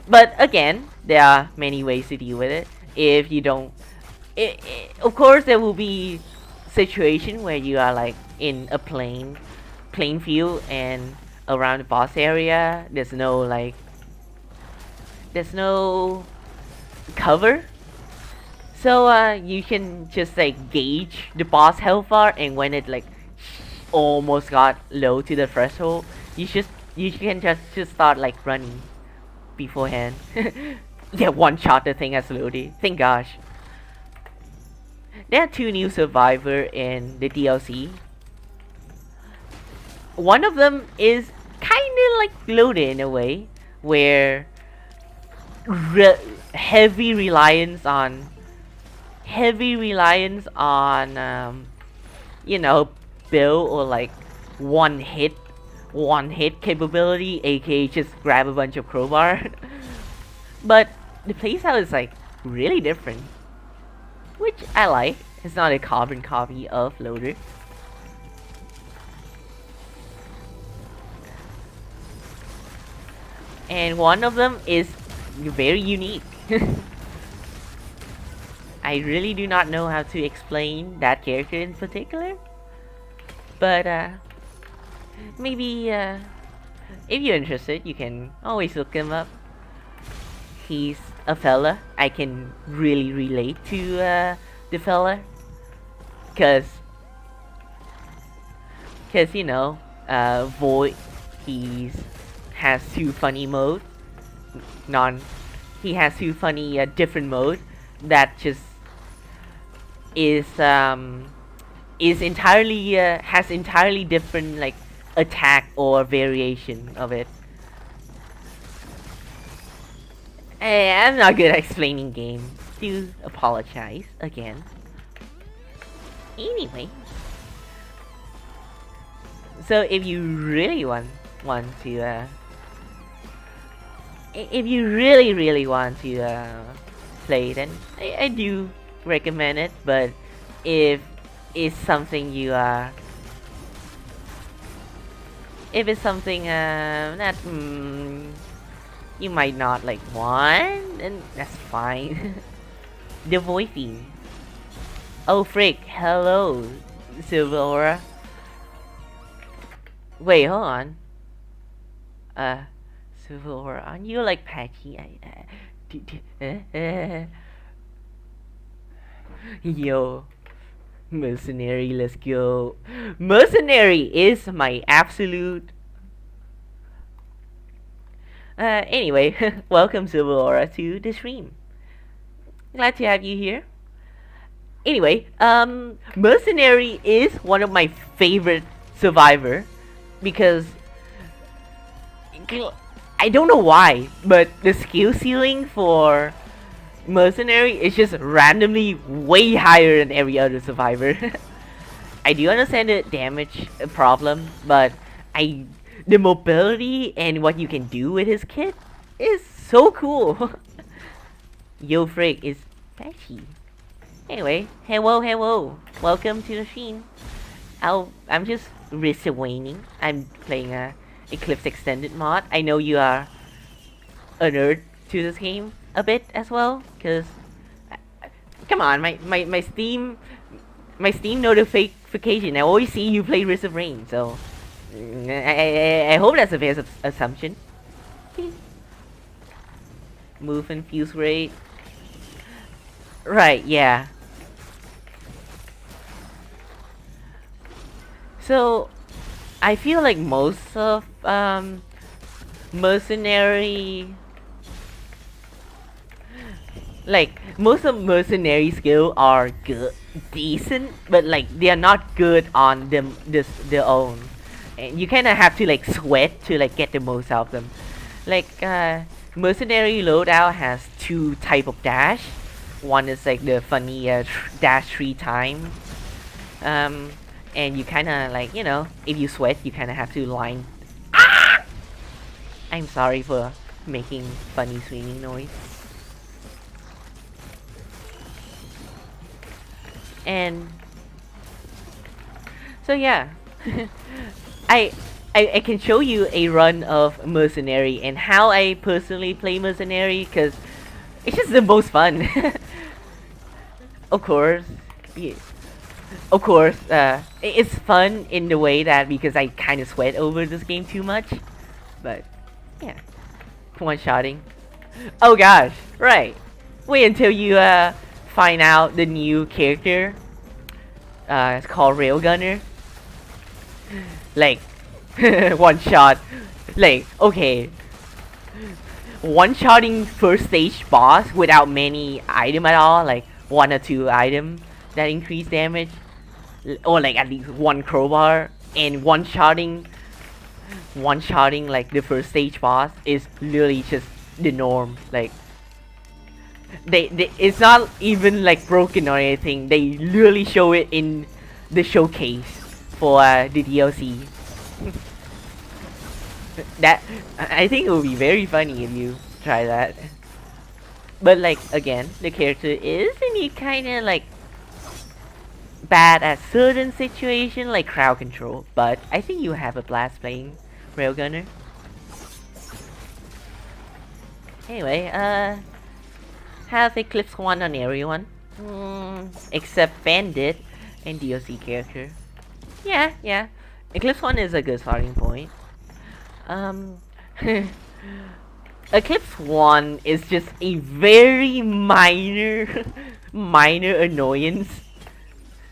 But again, there are many ways to deal with it. If you don't, of course, there will be situation where you are like in a plain field and around the boss area. There's no cover, so you can just like gauge the boss health bar, and when it like almost got low to the threshold, you can just start like running beforehand. Yeah, one shot the thing has loaded. Thank gosh. There are two new survivor in the DLC. One of them is kinda like loaded in a way where re- heavy reliance on you know, build or like one hit capability, aka just grab a bunch of crowbar. But the playstyle is like really different, which I like. It's not a carbon copy of Loader. And one of them is very unique. I really do not know how to explain that character in particular, but maybe if you're interested, you can always look him up. He's a fella. I can really relate to the fella, cause you know, Void, he's has two funny mode, non, he has two funny different mode that just is entirely has entirely different like attack or variation of it. I'm not good at explaining games. Do apologize again. Anyway, so if you really want to if you really want to play, then I do recommend it. But if it's something you if it's something that you might not like want, then that's fine. The voicing. Oh frick! Hello, Silvera. Wait, hold on. Silvera, aren't you like patchy? Yo, mercenary, let's go. Mercenary is my absolute. Anyway, welcome Silvera to the stream. Glad to have you here. Anyway, mercenary is one of my favorite survivor because I don't know why, but the skill ceiling for mercenary is just randomly way higher than every other survivor. I do understand the damage problem, but the mobility and what you can do with his kit is so cool. Yo Frick is patchy. Anyway, hello. Welcome to the scene. I'm just resewaning. I'm playing a Eclipse Extended mod. I know you are a nerd to this game a bit as well, cause come on, my Steam notification. I always see you play Risk of Rain, so I hope that's a fair assumption. Move and fuse rate. Right, yeah. So I feel like most of mercenary, like most of mercenary skill are good, decent, but like they are not good on them their own, and you kind of have to like sweat to like get the most out of them. Like mercenary loadout has two type of dash. One is like the funny dash 3 times, um, and you kind of like, you know, if you sweat, you kind of have to line. I'm sorry for making funny swinging noise. And so yeah, I, I can show you a run of mercenary and how I personally play mercenary, because it's just the most fun. Of course, yeah, of course, it's fun in the way that because I kind of sweat over this game too much, but yeah, one-shotting. Oh gosh, right. Wait until you find out the new character. It's called Railgunner. Like, one shot. Like, okay. One shotting first stage boss without many item at all, like 1 or 2 items that increase damage, or like at least one crowbar, and one shotting like the first stage boss is literally just the norm. Like they it's not even like broken or anything. They literally show it in the showcase for the DLC. That, I think it would be very funny if you try that. But like again, the character is indeed kind of like bad at certain situation like crowd control. But I think you have a blast playing Railgunner. Anyway, have Eclipse 1 on everyone. Except Bandit and DLC character. Yeah, yeah. Eclipse 1 is a good starting point. Eclipse 1 is just a very minor, minor annoyance.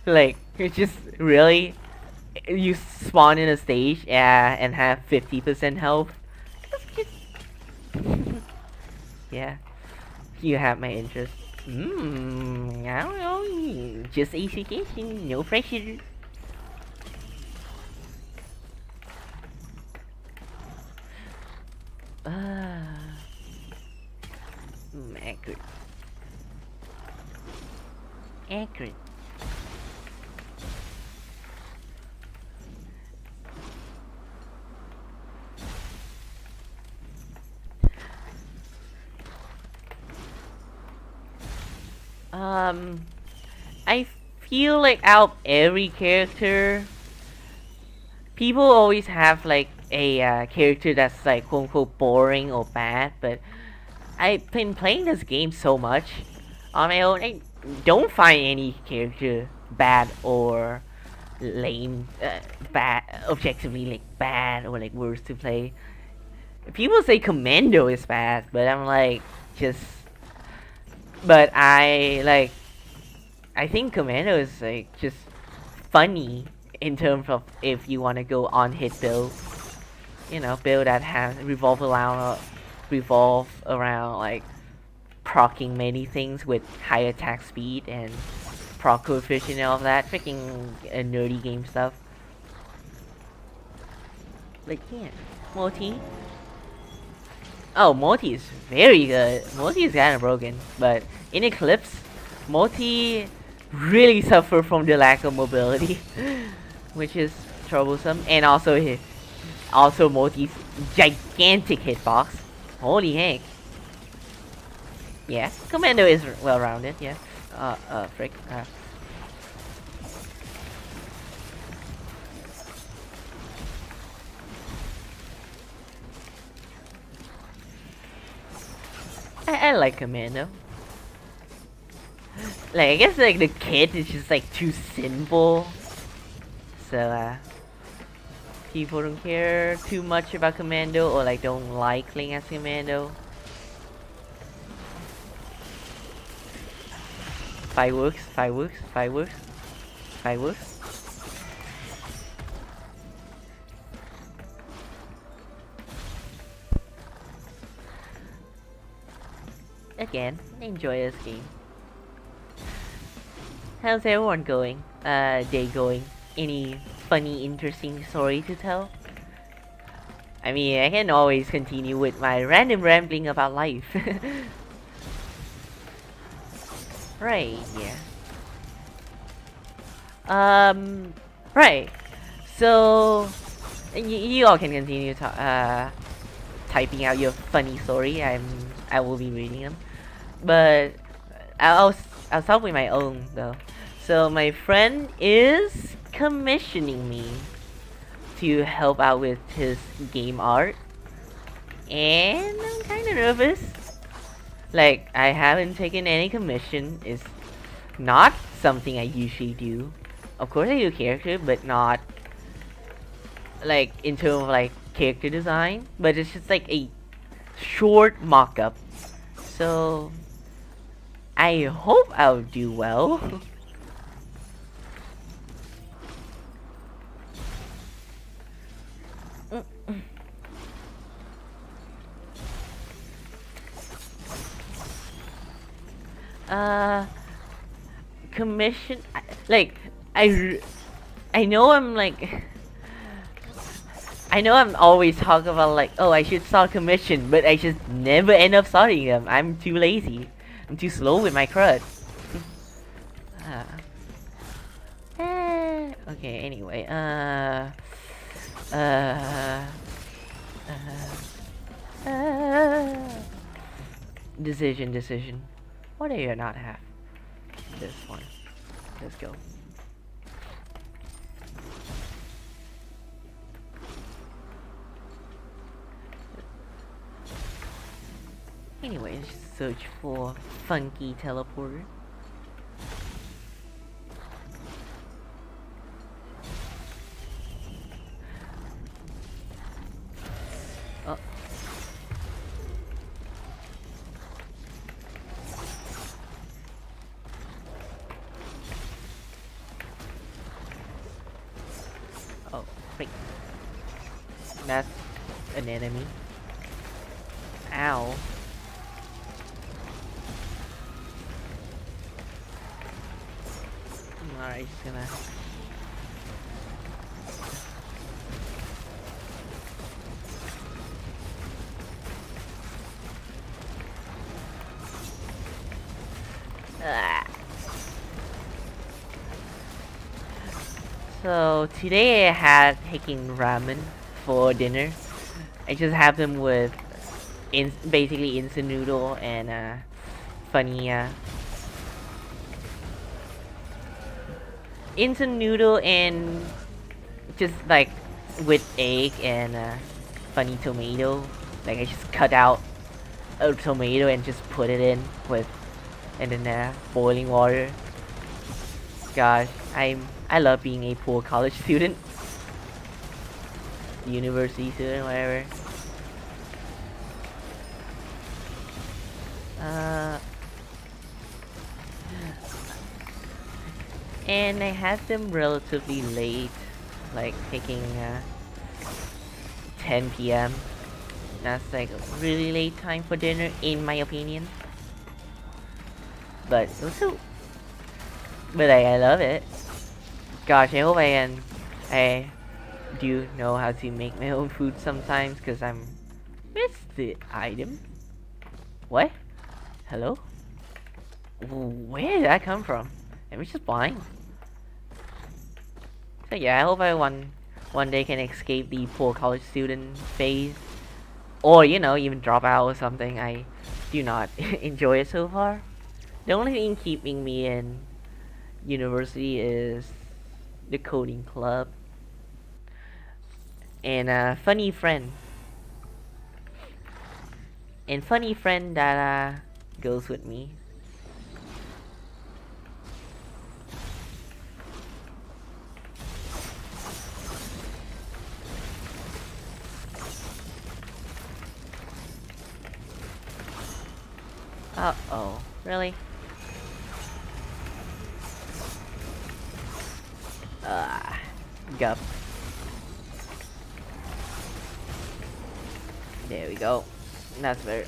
Like, it's just really, you spawn in a stage, yeah, and have 50% health. Yeah, you have my interest. I don't know, just education, no pressure. Accurate. Accurate. I feel like out of every character, people always have like a character that's like quote unquote boring or bad, but I've been playing this game so much on my own, I don't find any character bad or lame, bad, objectively like bad or like worse to play. People say Commando is bad, but I'm like, just, but I think Commando is like just funny in terms of if you want to go on hit build, you know, build that has revolve around like proccing many things with high attack speed and proc coefficient and all of that, freaking nerdy game stuff. Like yeah, Multi. Oh, Multi is very good. Multi is kind of broken, but in Eclipse, Multi really suffer from the lack of mobility, which is troublesome, and also Multi's gigantic hitbox. Holy heck! Yeah, Commando is well-rounded. Yeah. Frick. I like Commando. Like, I guess like the kit is just like too simple, so people don't care too much about Commando or like don't like playing as Commando. Fireworks, fireworks, fireworks, fireworks. again. Enjoy this game. How's everyone going? Day going? Any funny, interesting story to tell? I mean, I can always continue with my random rambling about life. Right, yeah. Right. So, you all can continue typing out your funny story. I will be reading them. But I'll I'll start with my own though. So my friend is commissioning me to help out with his game art, and I'm kind of nervous. Like, I haven't taken any commission. It's not something I usually do. Of course I do character, but not like in terms of like character design. But it's just like a short mock-up. So I hope I'll do well. uh Commission, like, I know I'm like I know I'm always talking about like, oh, I should start commission, but I just never end up starting them. I'm too lazy. I'm too slow with my crud. Okay, anyway, uh, decision. What do you not have? This one. Let's go. Anyways, search for funky teleporter. Oh. Oh, wait. That's an enemy. Ow. Alright, just gonna... So today I had taking ramen for dinner. I just have them with basically instant noodle and funny instant noodle and just like with egg and funny tomato. Like I just cut out a tomato and just put it in with and then boiling water. Gosh, I love being a poor college student, university student, whatever. And I had them relatively late, like taking 10 p.m. That's like a really late time for dinner, in my opinion. But also, but I love it. Gosh, I hope I do know how to make my own food sometimes, cause I'm missed the item. What? Hello? Where did that come from? Am I just blind? So yeah, I hope I one day can escape the poor college student phase, or you know, even drop out or something. I do not enjoy it so far. The only thing keeping me in university is the coding club and a funny friend. And funny friend that goes with me. Uh-oh, really? Gup. There we go. That's better.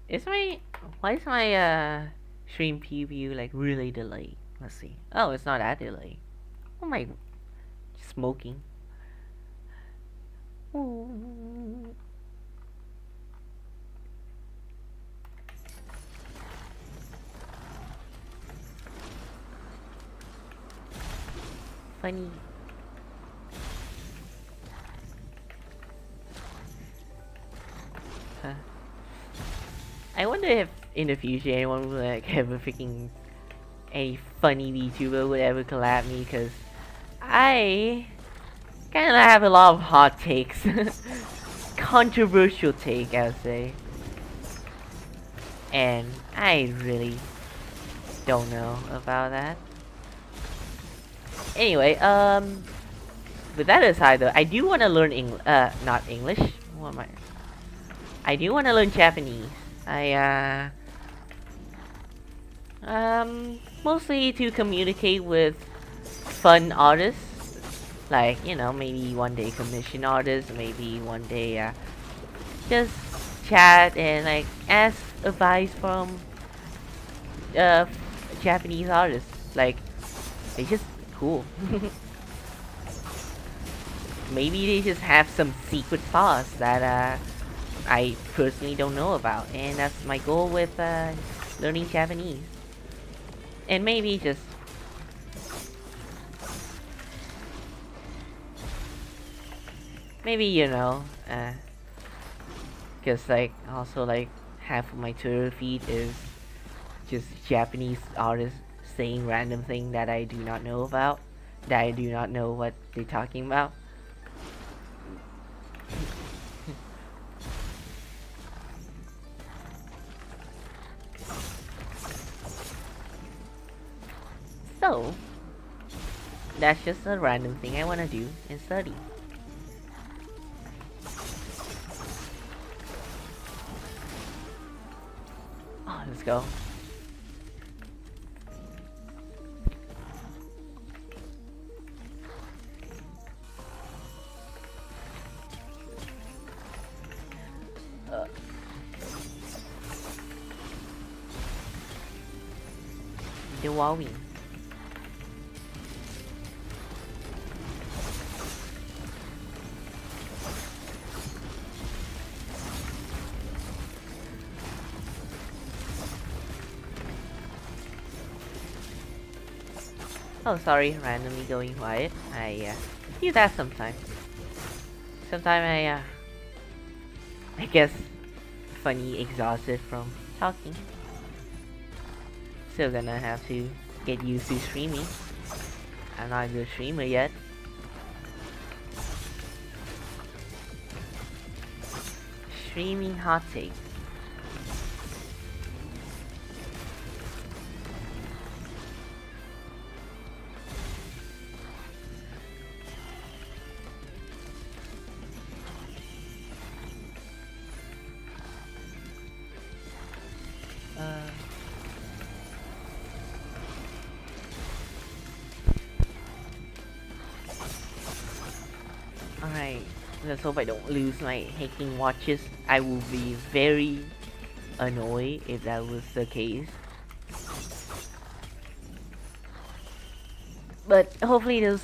Is my why is my stream preview like really delayed? Let's see. Oh, it's not that delayed. Oh my, smoking. Ooh. Funny. Huh. I wonder if in the future anyone will like have a freaking any funny VTuber would ever collab me, because I kind of have a lot of hot takes. Controversial take, I would say. And I really don't know about that. Anyway, with that aside though, I do want to learn not English. What am I? I do want to learn Japanese. Mostly to communicate with fun artists. Like, you know, maybe one day commission artists, maybe one day, just chat and, like, ask advice from, uh, Japanese artists. Like, they just cool. Maybe they just have some secret sauce that, I personally don't know about. And that's my goal with, learning Japanese. And maybe just maybe, you know, because like also like half of my Twitter feed is just Japanese artists saying random thing that I do not know about, that I do not know what they're talking about. So that's just a random thing I want to do and study. Oh, let's go. Uh, the Huawei. Oh, sorry, randomly going quiet. I do that sometimes. Sometimes I guess funny exhausted from talking. Still gonna have to get used to streaming. I'm not a good streamer yet. Streaming hot take. Alright, let's hope I don't lose my hacking watches. I will be very annoyed if that was the case. But hopefully it'll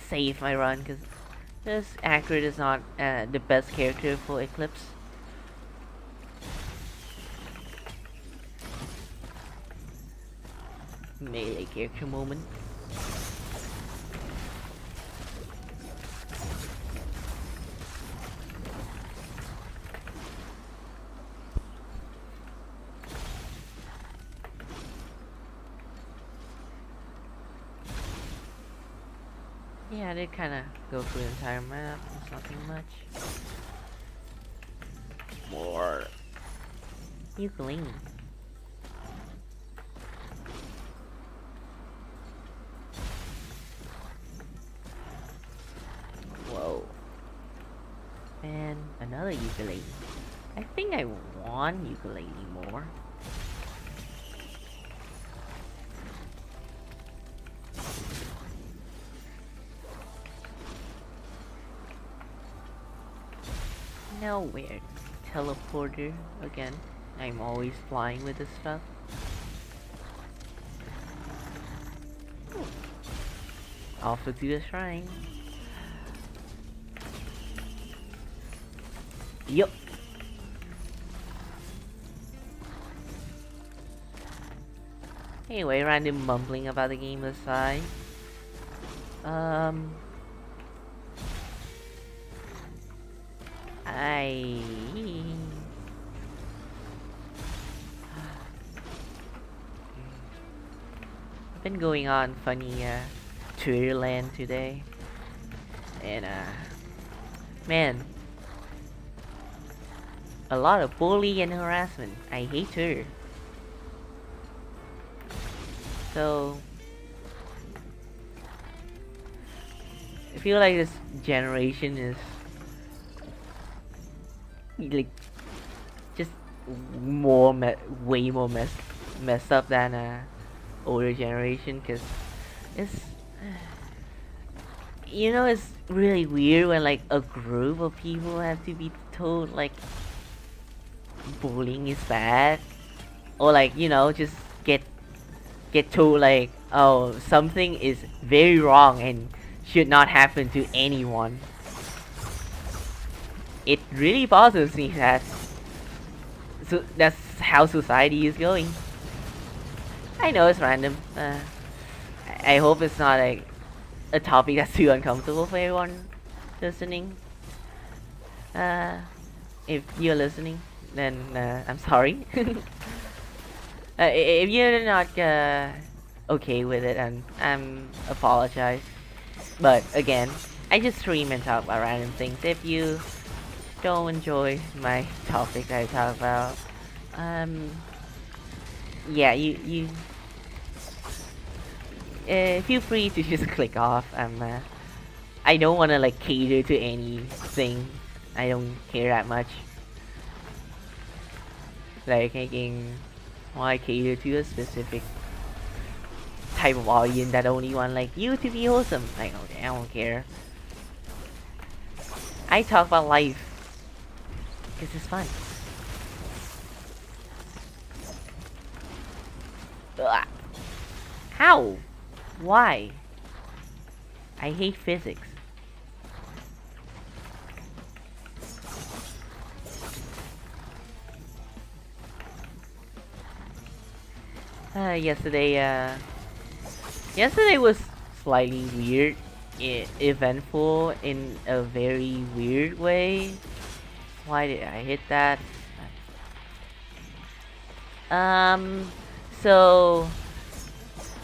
save my run, because this Accurate is not the best character for Eclipse. Melee character moment. Yeah, I did kind of go through the entire map. It's nothing much. More ukulele. Whoa. And another ukulele. I think I want ukulele more. Nowhere. Teleporter again. I'm always flying with this stuff. Off to the shrine. Yup. Anyway, random mumbling about the game aside. I I've been going on funny Twitter land today, and man, a lot of bullying and harassment. I hate Twitter. So I feel like this generation is like just way more messed up than older generation, because it's it's really weird when like a group of people have to be told like bullying is bad, or like just get told like, oh, something is very wrong and should not happen to anyone. It really bothers me that that's how society is going. I know it's random. I hope it's not like a topic that's too uncomfortable for everyone listening. If you're listening, then I'm sorry. If you're not okay with it, and apologize. But again, I just stream and talk about random things. If you don't enjoy my topic that I talk about, yeah, you feel free to just click off. I don't want to like cater to anything. I don't care that much. Like making why cater to a specific type of audience that only want like you to be wholesome. Like, okay, I don't care. I talk about life because it's fun. Ugh. How? Why? I hate physics. Yesterday was slightly weird, eventful in a very weird way. Why did I hit that? So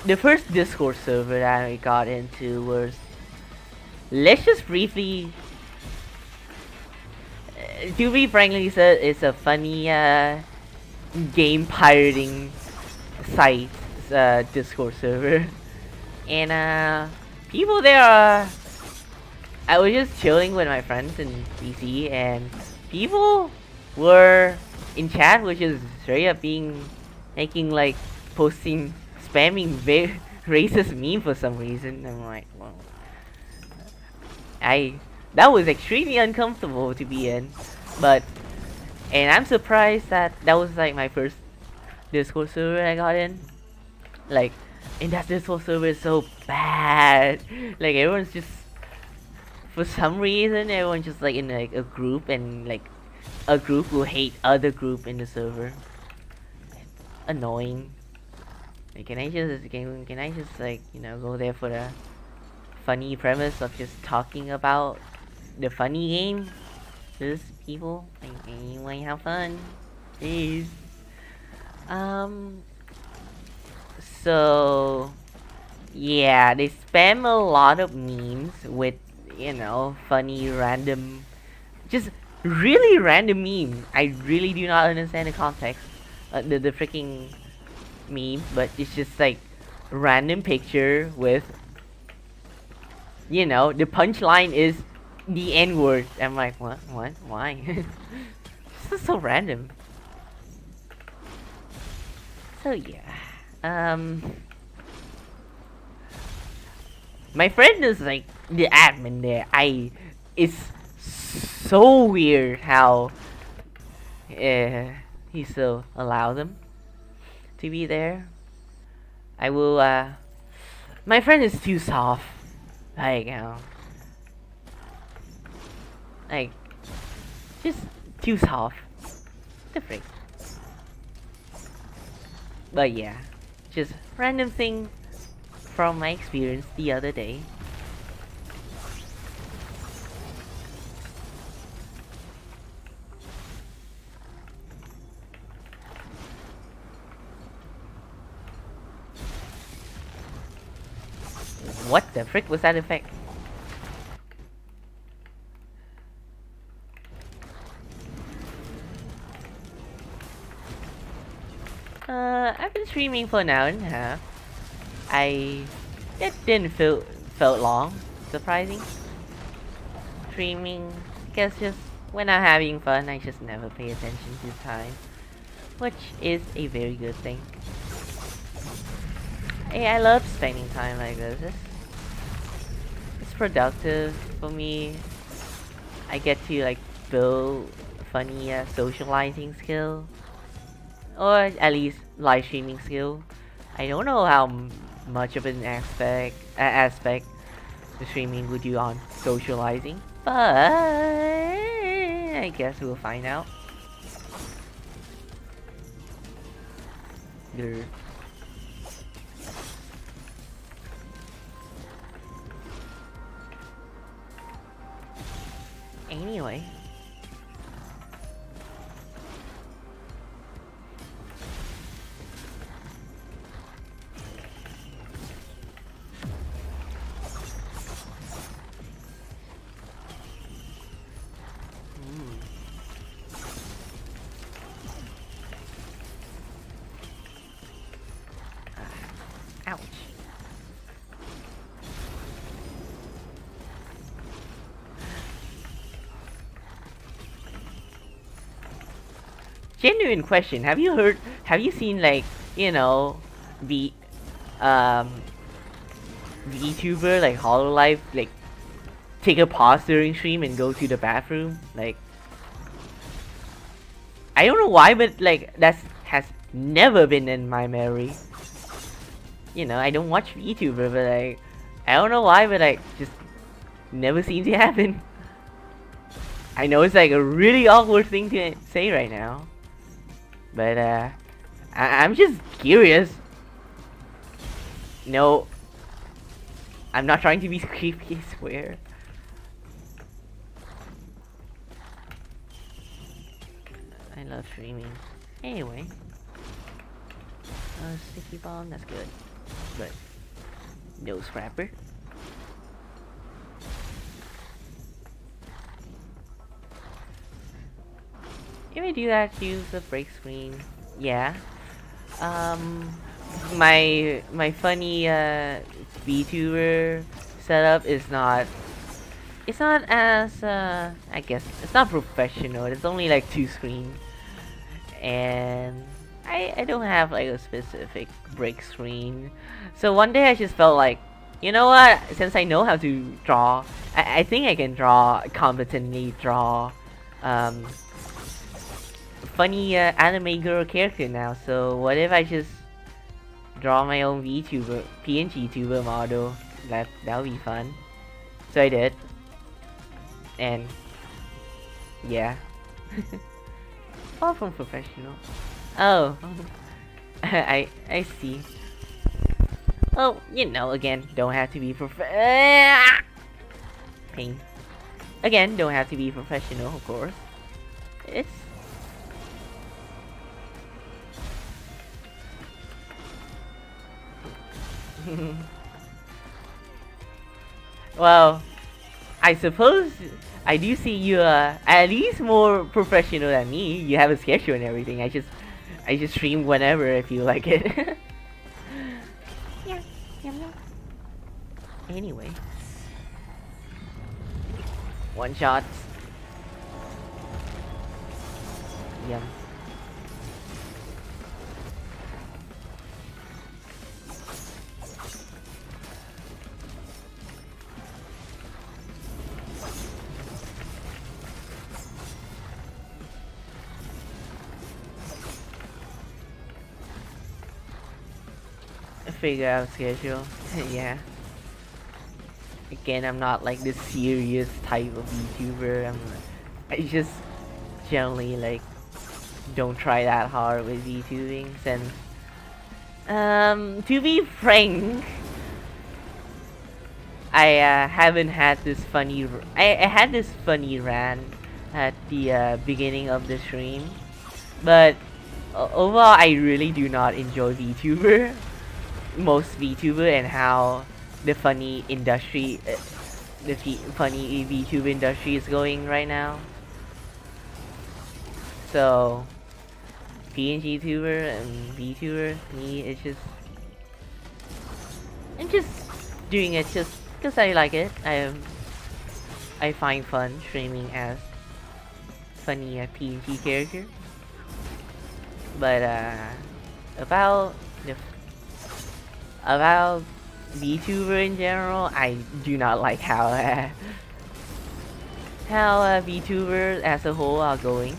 the first Discord server that I got into was, let's just briefly, to be frankly said, it's a funny game pirating site, Discord server, and people there are. I was just chilling with my friends in PC, and people were in chat, which is straight up making like posting, spamming very racist meme for some reason. I'm like, well, that was extremely uncomfortable to be in, and I'm surprised that was like my first Discord server I got in. Like, and that Discord server is so bad. Like everyone's just, for some reason, everyone's just like in like a group, and like a group will hate other group in the server. Annoying. Like, can I just like go there for the funny premise of just talking about the funny game? Just people like, anyway, have fun, please. So yeah, they spam a lot of memes with funny random, just really random meme. I really do not understand the context, the freaking meme, but it's just like random picture with the punchline is the N word. I'm like, what, why? This is so random. So yeah, my friend is like the admin there. It's so weird how he still allow them to be there. I will. My friend is too soft. Like, like just too soft. The frick. But yeah, just random thing from my experience the other day. What the frick was that effect? I've been streaming for an hour and a half. It didn't felt long. Surprising. Streaming, guess just when I'm having fun, I just never pay attention to time, which is a very good thing. Hey, I love spending time like this. It's productive for me. I get to like build funny socializing skill, or at least live streaming skill. I don't know how much of an aspect the streaming would do on socializing, but I guess we'll find out. Grr. Anyway. Ouch. Genuine question. Have you seen like, you know, the um VTuber like Hololive like take a pause during stream and go to the bathroom? Like, I don't know why, but like that has never been in my memory. You know, I don't watch VTuber, but like I don't know why, but like just never seems to happen. I know it's like a really awkward thing to say right now, but I'm just curious. No, I'm not trying to be creepy, I swear. I love streaming. Anyway, sticky bomb, that's good, but no scrapper. If I do that, use the break screen. Yeah. My funny VTuber setup is not. It's not as I guess it's not professional. It's only like 2 screens, and I don't have like a specific break screen. So one day I just felt like, you know what? Since I know how to draw, I think I can competently draw funny anime girl character now. So what if I just draw my own VTuber PNG tuber model? That would be fun. So I did, and yeah, all from professional. Oh, I see. Well, you know, again, don't have to be pain. Again, don't have to be professional, of course. It's well, I suppose I do see you at least more professional than me. You have a schedule and everything. I just stream whenever I feel like it. Yeah, yeah. Anyway, one shots. Yum. figure out schedule. Yeah. Again, I'm not like this serious type of YouTuber. I just generally like don't try that hard with YouTubing since to be frank, I haven't had this funny I had this funny rant at the beginning of the stream, but overall I really do not enjoy VTuber, most VTuber, and how the funny industry the funny VTuber industry is going right now. So PNG tuber and VTuber, me, it's just I'm just doing it just because I like it. I find fun streaming as funny PNG character. But about the about VTuber in general, I do not like how VTubers as a whole are going.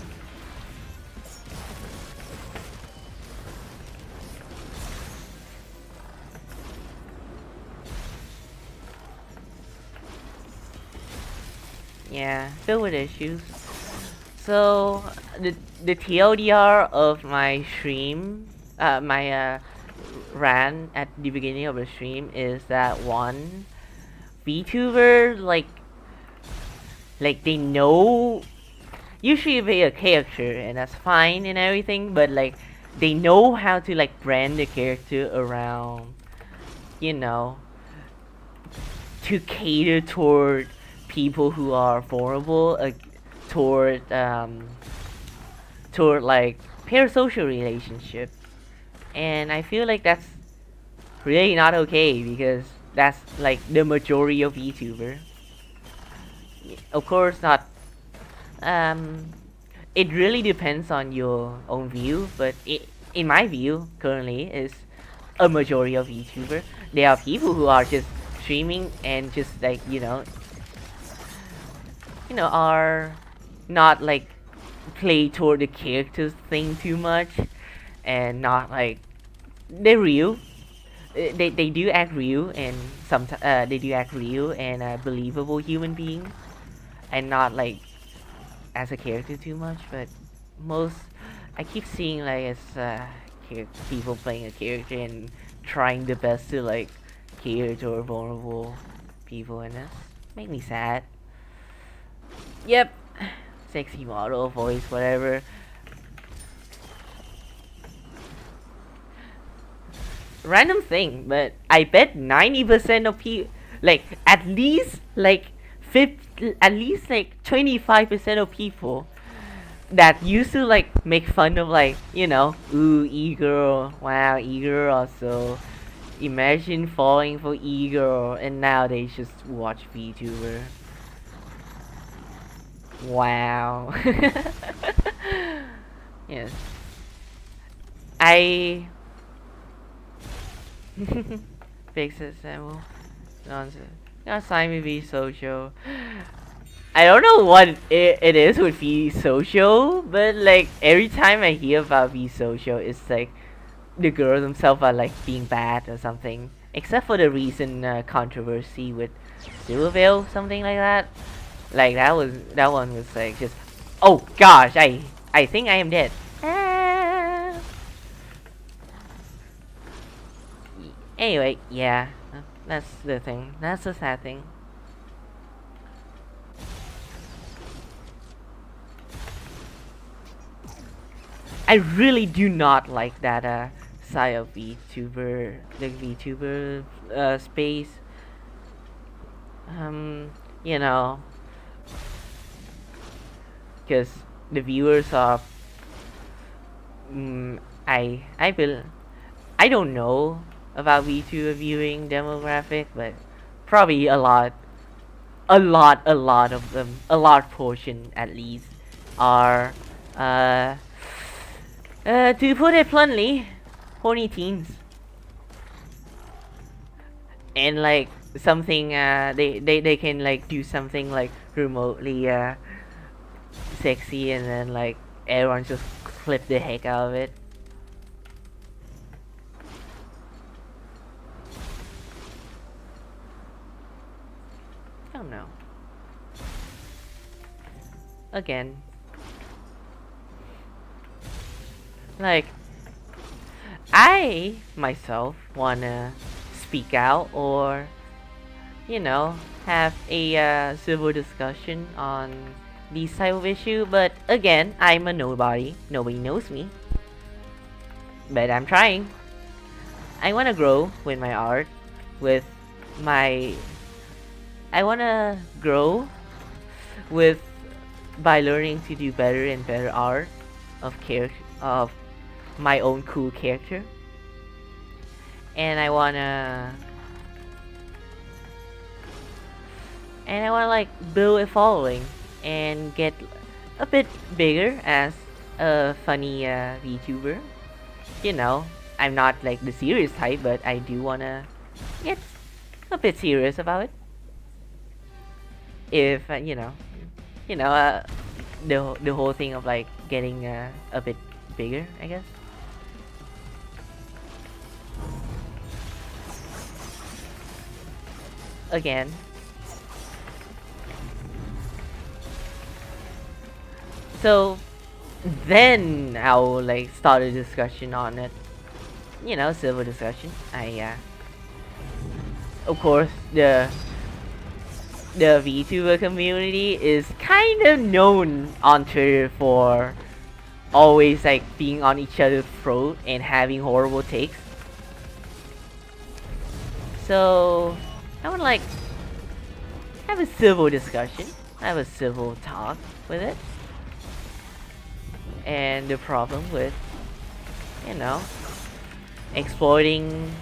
Yeah, filled with issues. So the TLDR of my stream, my rant at the beginning of the stream is that one, VTuber like they know you should be a character and that's fine and everything, but like they know how to like brand the character around, you know, to cater toward people who are vulnerable, toward like parasocial relationship, and I feel like that's really not okay because that's like the majority of YouTuber. Of course, not. Um, it really depends on your own view, but in my view, currently is a majority of YouTuber. There are people who are just streaming and just like are not like play toward the characters thing too much, and not like they're real. They do act real, and sometimes they do act real and believable human beings, and not like as a character too much. But most I keep seeing like as people playing a character and trying the best to like cater to vulnerable people, and that's make me sad. Yep, sexy model voice, whatever. Random thing, but I bet 90% of people, like at least like 50, at least like 25% of people that used to like make fun of like ooh, e-girl, wow, e-girl also, imagine falling for e-girl, and now they just watch VTuber. Wow. Yes, I fix it, Samuel. Nonsense. Not Simon V Social. I don't know what it is with V Social, but like every time I hear about V Social, it's like the girls themselves are like being bad or something. Except for the recent controversy with Silvervale, something like that. Like that one was like just, oh gosh, I think I am dead. Ah. Anyway, yeah, that's the thing. That's the sad thing. I really do not like that side of VTuber, the VTuber space. You know, because the viewers are, I will, I don't know about VTuber viewing demographic, but probably a lot of them, a large portion at least, are uh to put it bluntly, horny teens. And like something they can like do something like remotely sexy, and then like everyone just clip the heck out of it. I don't know. Again, like, I myself wanna speak out or, you know, have a civil discussion on these type of issue, but again, I'm a nobody. Nobody knows me. But I'm trying. I wanna grow with my art, with my I wanna grow with by learning to do better and better art of character of my own cool character. And I wanna like build a following and get a bit bigger as a funny VTuber. You know, I'm not like the serious type, but I do wanna get a bit serious about it. If you know, the whole thing of like getting a bit bigger, I guess. Again, so then I'll like start a discussion on it. You know, civil discussion. Of course, the VTuber community is kind of known on Twitter for always like being on each other's throat and having horrible takes. So I would like have a civil discussion, have a civil talk with it, and the problem with, you know, exploiting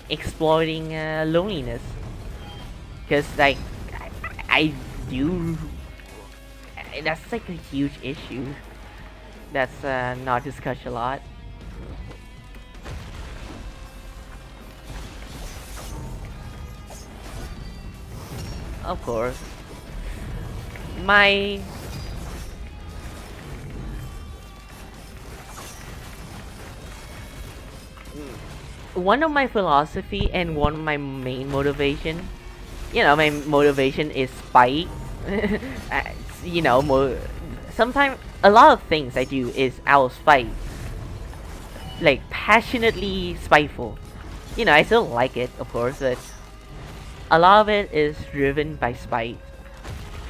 loneliness, because like I do that's like a huge issue that's not discussed a lot. Of course, my one of my philosophy and one of my main motivation, you know, my motivation is spite. Uh, you know, sometimes a lot of things I do is out of spite, like passionately spiteful. You know, I still like it, of course, but a lot of it is driven by spite.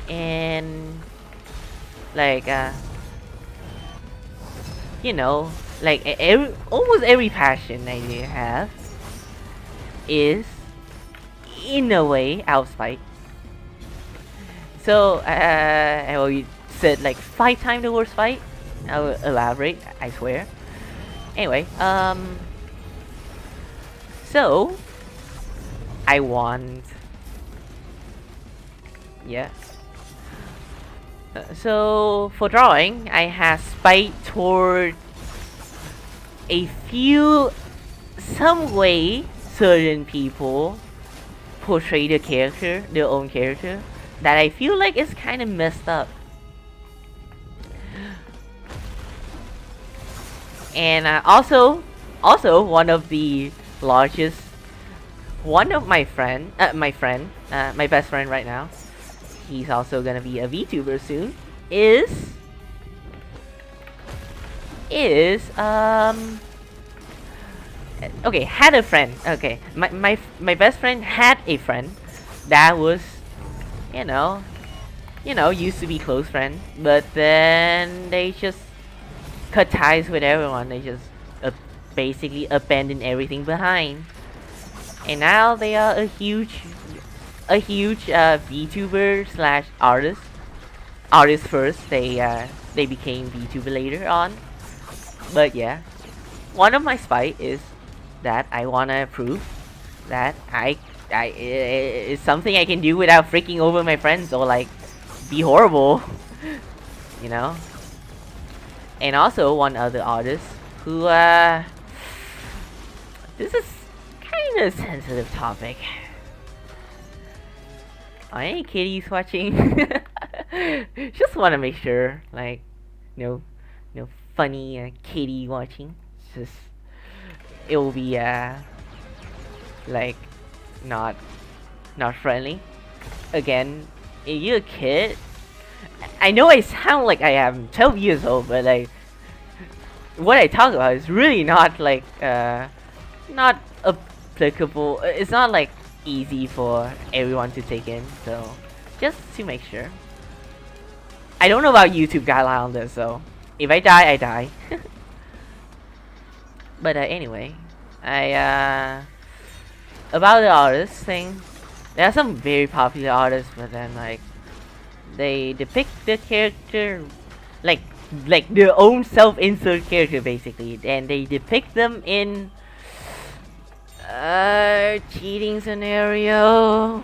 And like you know, like almost every passion I have is in a way out of spite. So I already said like 5 times the word spite. I'll elaborate, I swear. Anyway, so I want, yeah. So for drawing, I have spite toward a few, some way certain people portray their own character, that I feel like is kind of messed up. And also one of the largest, one of my my best friend right now, he's also gonna be a VTuber soon, is okay, had a friend. Okay, my best friend had a friend that was, you know, used to be close friend, but then they just cut ties with everyone. They just basically abandoned everything behind, and now they are a huge VTuber slash artist. Artist first, they became VTuber later on. But yeah, one of my spite is that I wanna prove that I it's something I can do without freaking over my friends or like be horrible, you know. And also one other artist who this is kind of sensitive topic. Are any kitties watching? Just want to make sure, like, no funny kitty watching. Just it will be like not not friendly. Again, if you're a kid, I know I sound like I am 12 years old, but like what I talk about is really not like not applicable. It's not like easy for everyone to take in. So just to make sure. I don't know about YouTube guideline on this, so if I die, I die. But anyway, I about the artist thing. There are some very popular artists, but then like they depict the character like their own self-insert character basically, and they depict them in cheating scenario,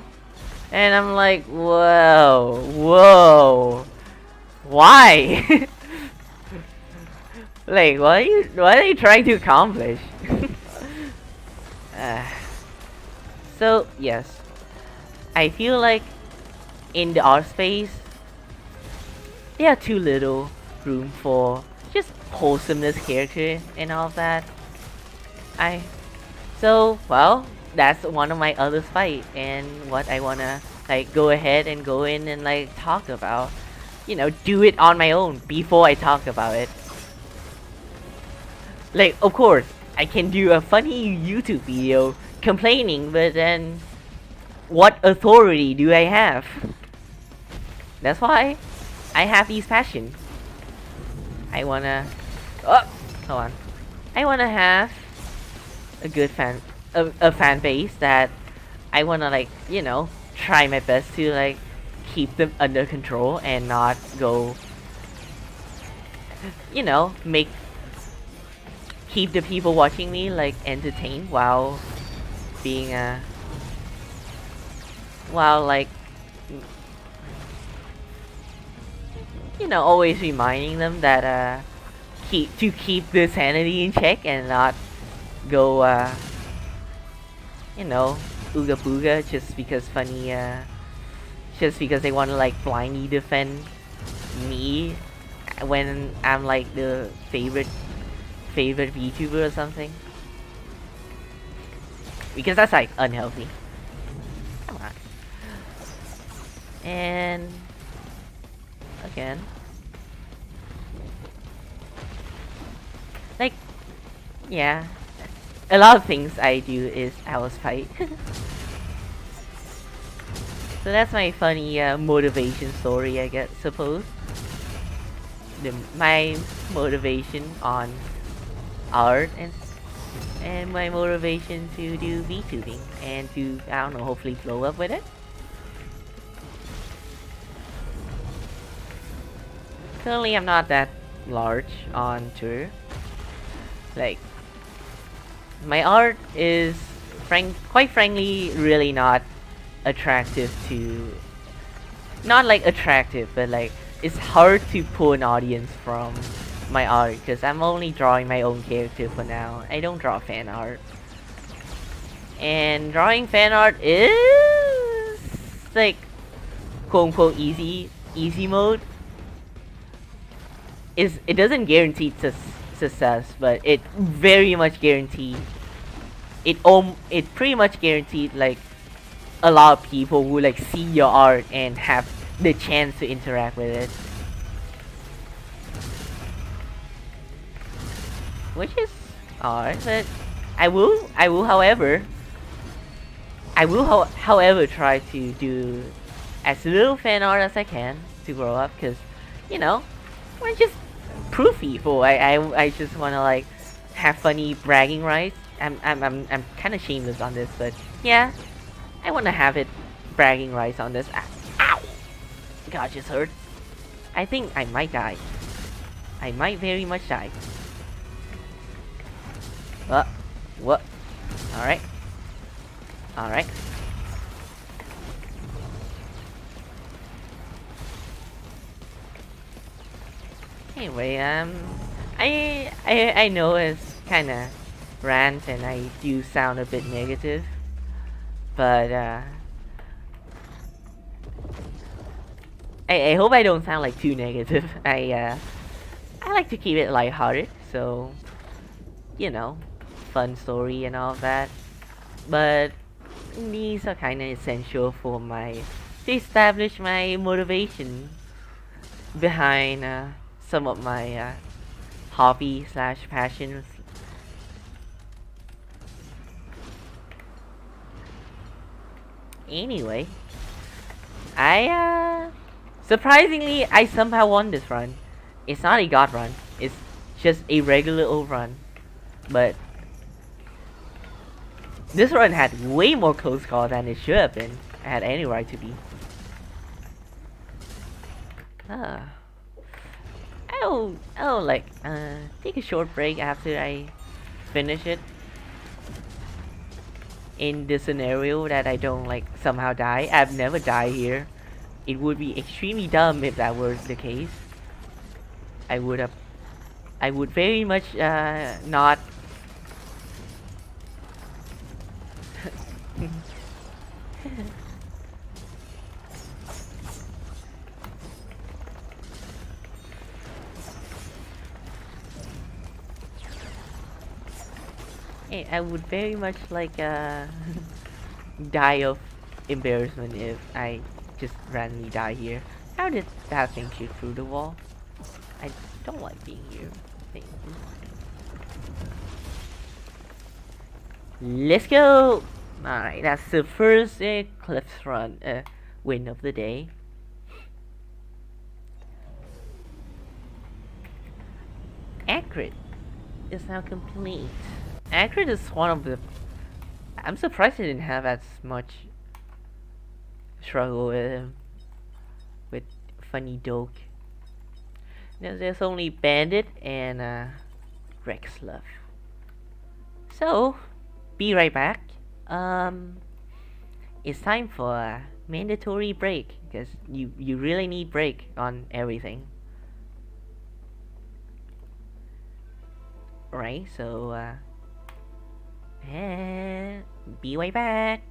and I'm like, whoa, why? Like, what are you trying to accomplish? uh, so yes, I feel like in the art space there are too little room for just wholesomeness character and all of that. I well, that's one of my other fight and what I wanna like go ahead and go in and like talk about. You know, do it on my own before I talk about it. Like, of course, I can do a funny YouTube video complaining, but then what authority do I have? That's why I have these passions. I wanna... Oh! Hold on. I wanna have a good a fan base that I wanna, like, you know, try my best to, like, keep them under control and not go... You know, keep the people watching me, like, entertained while being, while, like, you know, always reminding them that keep the sanity in check and not go you know, ooga booga just because just because they want to like blindly defend me when I'm like the favorite VTuber or something, because that's like unhealthy. Come on. And again, like, yeah, a lot of things I do is house fight. So that's my funny motivation story, I guess, suppose. My motivation on art and my motivation to do VTubing and to, I don't know, hopefully blow up with it. Currently, I'm not that large on tour. Like, my art is, quite frankly, really not attractive to... Not like attractive, but like, it's hard to pull an audience from my art because I'm only drawing my own character for now. I don't draw fan art. And drawing fan art is like quote unquote easy mode. It doesn't guarantee success, but it very much guaranteed it pretty much guaranteed like a lot of people who like see your art and have the chance to interact with it, which is hard. But I will however try to do as little fan art as I can to grow up, because you know, I just prove people. I just want to like have funny bragging rights. I'm kind of shameless on this, but yeah, I want to have it bragging rights on this. Ow! God, just hurt. I think I might die. I might very much die. What? Alright. Alright. Anyway, I know it's kinda rant and I do sound a bit negative, but I hope I don't sound like too negative. I like to keep it lighthearted, so you know, fun story and all of that. But these are kind of essential for my to establish my motivation behind some of my hobby slash passions. Anyway, I surprisingly I somehow won this run. It's not a god run. It's just a regular old run. But this run had way more close call than it should have been. I had any right to be. Ah. I'll like take a short break after I finish it. In the scenario that I don't like somehow die. I've never died here. It would be extremely dumb if that was the case. I would have I would very much not I would very much like die of embarrassment if I just randomly die here. How did that thing shoot through the wall? I don't like being here. Thank you. Let's go! Alright, that's the first Cliffs Run win of the day. Accurate is now complete. Accurate is one of the... I'm surprised I didn't have as much struggle with Funny Doke. There's only Bandit and Rex left. So, be right back. It's time for a mandatory break because you really need break on everything. Right, so be right back.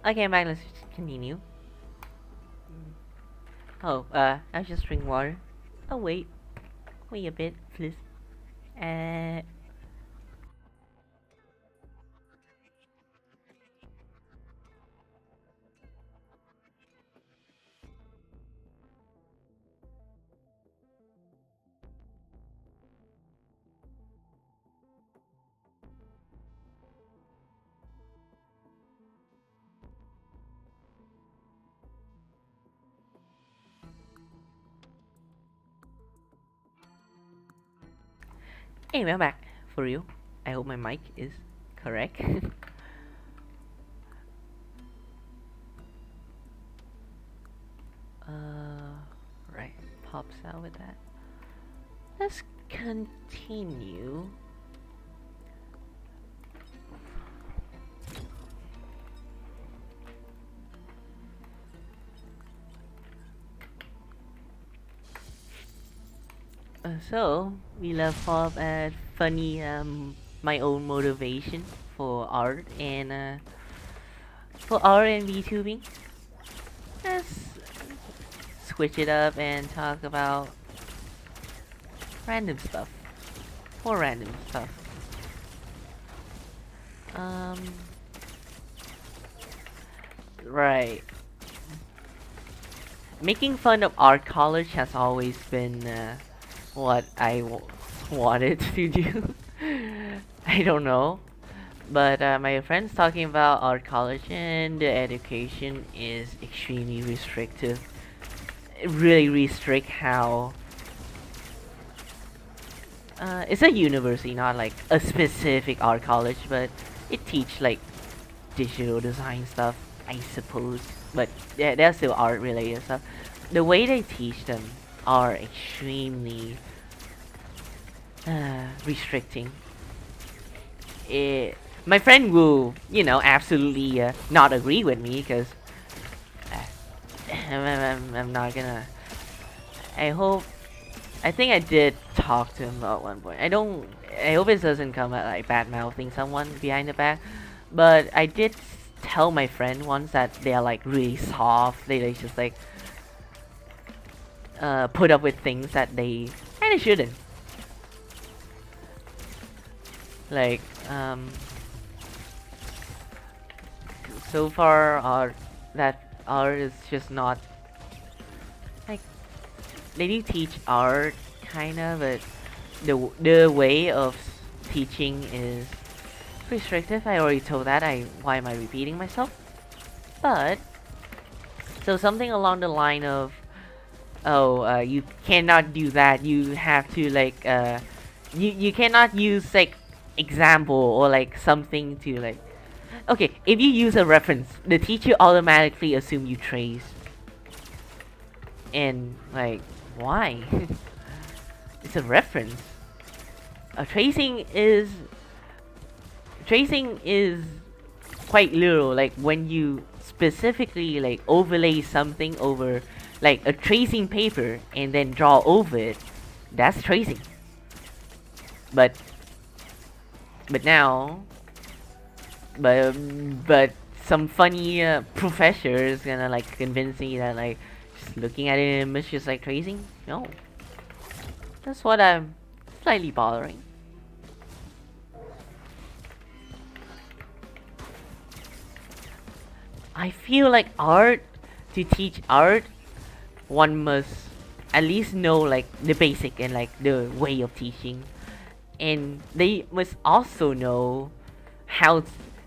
Okay, I'm back. Let's continue. Oh, I'll just drink water. Oh wait a bit, please. Uh, anyway, I'm back for you. I hope my mic is correct. Right, pops out with that. Let's continue. So we left off at funny my own motivation for art and VTubing. Let's switch it up and talk about random stuff. More random stuff. Um, right. Making fun of art college has always been what wanted to do. I don't know. But my friends talking about art college and the education is extremely restrictive. It really restrict how it's a university, not like a specific art college, but it teach like digital design stuff, I suppose. But yeah, they're still art related stuff. The way they teach them are extremely restricting. My friend will, absolutely not agree with me because I'm not gonna. I hope. I think I did talk to him at one point. I don't. I hope it doesn't come at like bad mouthing someone behind the back. But I did tell my friend once that they are like really soft. They just like put up with things that they kind of shouldn't. Like so far art is just not like they do teach art kinda, but the way of teaching is restrictive. I already told that. Why am I repeating myself? But so something along the line of, oh, you cannot do that. You have to like you cannot use like example or like something to like. Okay, if you use a reference, the teacher automatically assume you trace. And like, why? It's a reference. Tracing is quite literal. Like when you specifically like overlay something over like a tracing paper and then draw over it, that's tracing. But now, but some funny professor is gonna like convince me that like just looking at an image is like tracing. No, that's what I'm slightly bothering. I feel like to teach art, one must at least know like the basic and like the way of teaching, and they must also know how.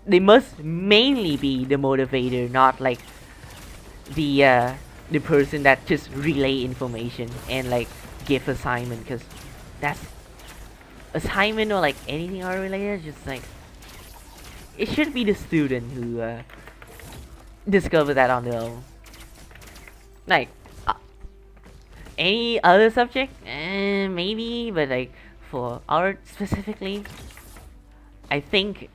They must mainly be the motivator, not like the person that just relay information and like give assignment, because that's assignment or like anything art related. Just like it should be the student who discover that on their own. Like uh, any other subject, maybe, but like for art specifically, I think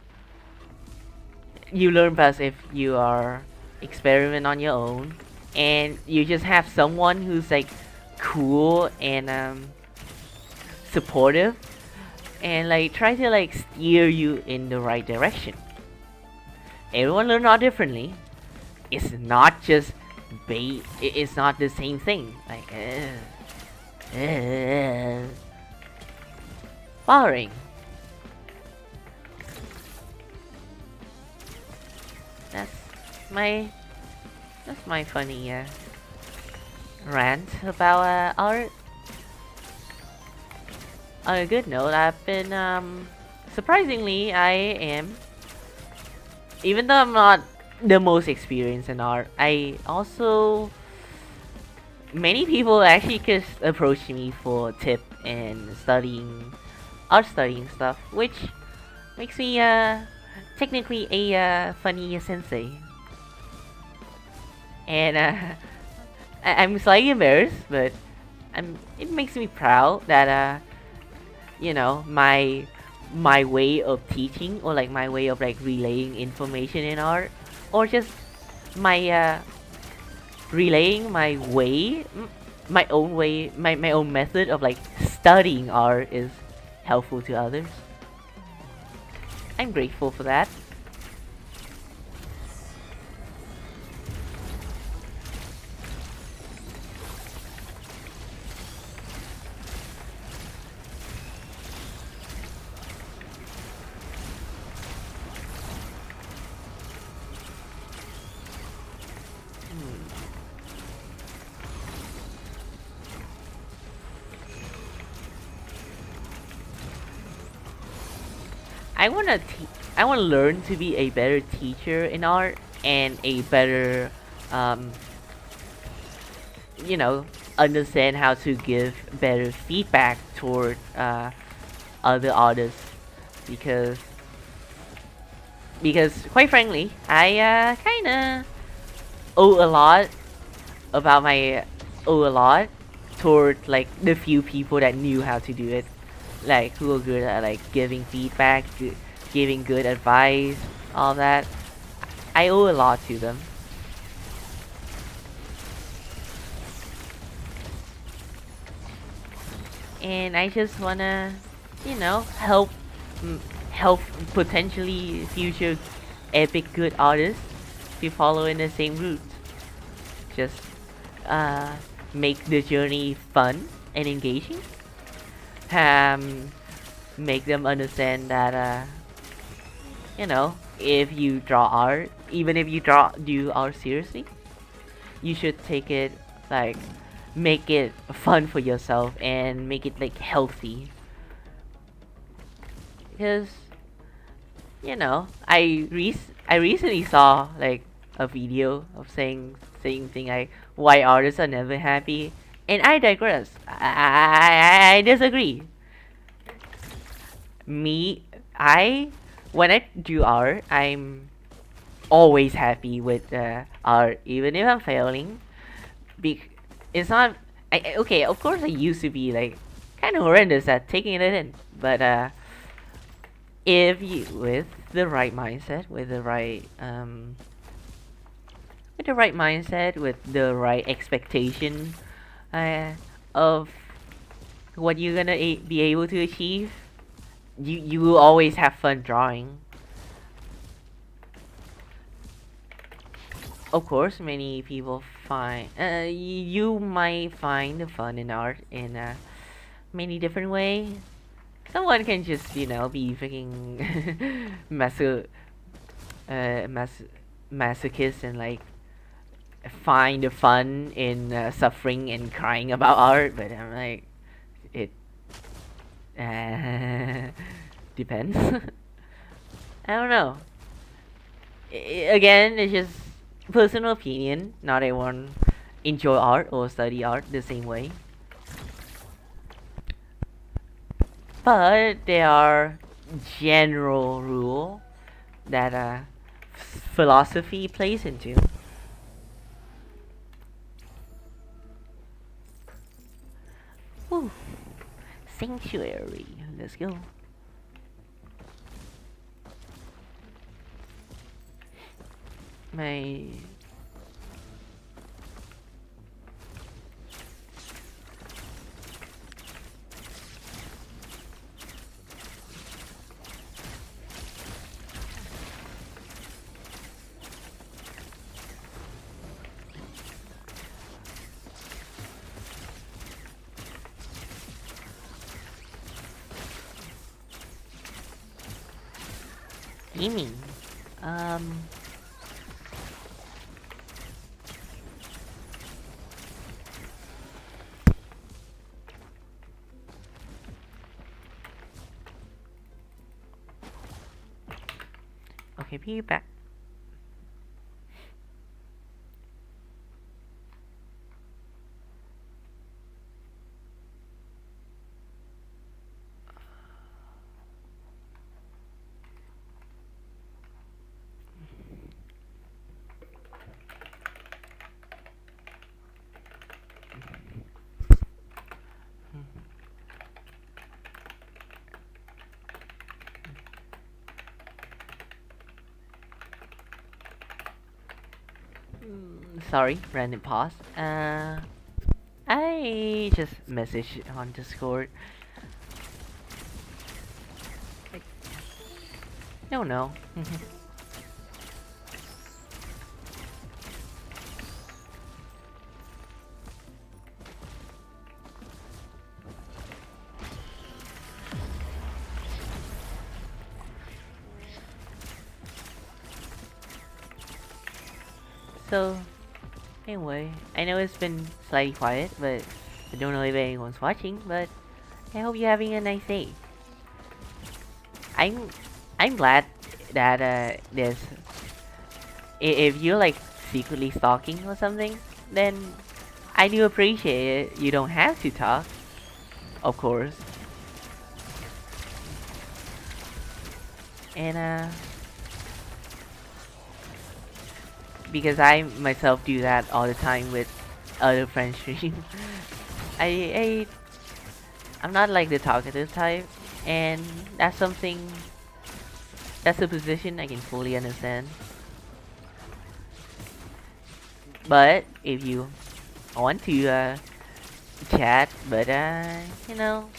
you learn best if you are experiment on your own and you just have someone who's like cool and supportive and like try to like steer you in the right direction. Everyone learn art differently. It's not just it's not the same thing. Like boring. That's my funny rant about art. On a good note, I've been surprisingly I am, even though I'm not the most experienced in art, I also many people actually just approach me for tip and studying stuff, which makes me technically a funny sensei. And I'm slightly embarrassed, but it makes me proud that my way of teaching or like my way of like relaying information in art, or just my relaying my way my own way, my own method of like studying art is helpful to others. I'm grateful for that. I wanna learn to be a better teacher in art and a better, um, you know, understand how to give better feedback toward other artists because quite frankly, I kind of owe a lot about my owe a lot toward like the few people that knew how to do it, like who are good at like giving feedback, giving good advice, all that. I owe a lot to them. And I just wanna, help help potentially future epic good artists to follow in the same route. Just uh, make the journey fun and engaging. Um, make them understand that if you draw art, even if you do art seriously, you should take it like make it fun for yourself and make it like healthy. Because I recently saw like a video of saying thing like why artists are never happy, and I digress. I disagree. Me, I when I do art, I'm always happy with art, even if I'm failing. Be- it's not. Okay, of course I used to be like kind of horrendous at taking it in, but if you with the right mindset, with the right mindset, with the right expectation of what you're gonna be able to achieve, you will always have fun drawing. Of course, many people find you might find the fun in art in many different ways. Someone can just be freaking uh, mas- masochist and like find the fun in suffering and crying about art, but I'm like it depends. I don't know. Again, it's just personal opinion. Not everyone enjoy art or study art the same way. But there are general rule that philosophy plays into. Whew. Sanctuary. Let's go. My gaming. Um. Okay, be back. Sorry, random pause. I just message on Discord. Like, no, no. So, anyway, I know it's been slightly quiet, but I don't know if anyone's watching, but I hope you're having a nice day. I'm I'm glad that if you're like secretly stalking or something, then I do appreciate it. You don't have to talk, of course. And because I myself do that all the time with other friends stream. I I'm not like the talkative type, and that's something, that's a position I can fully understand. But if you want to chat, but you know,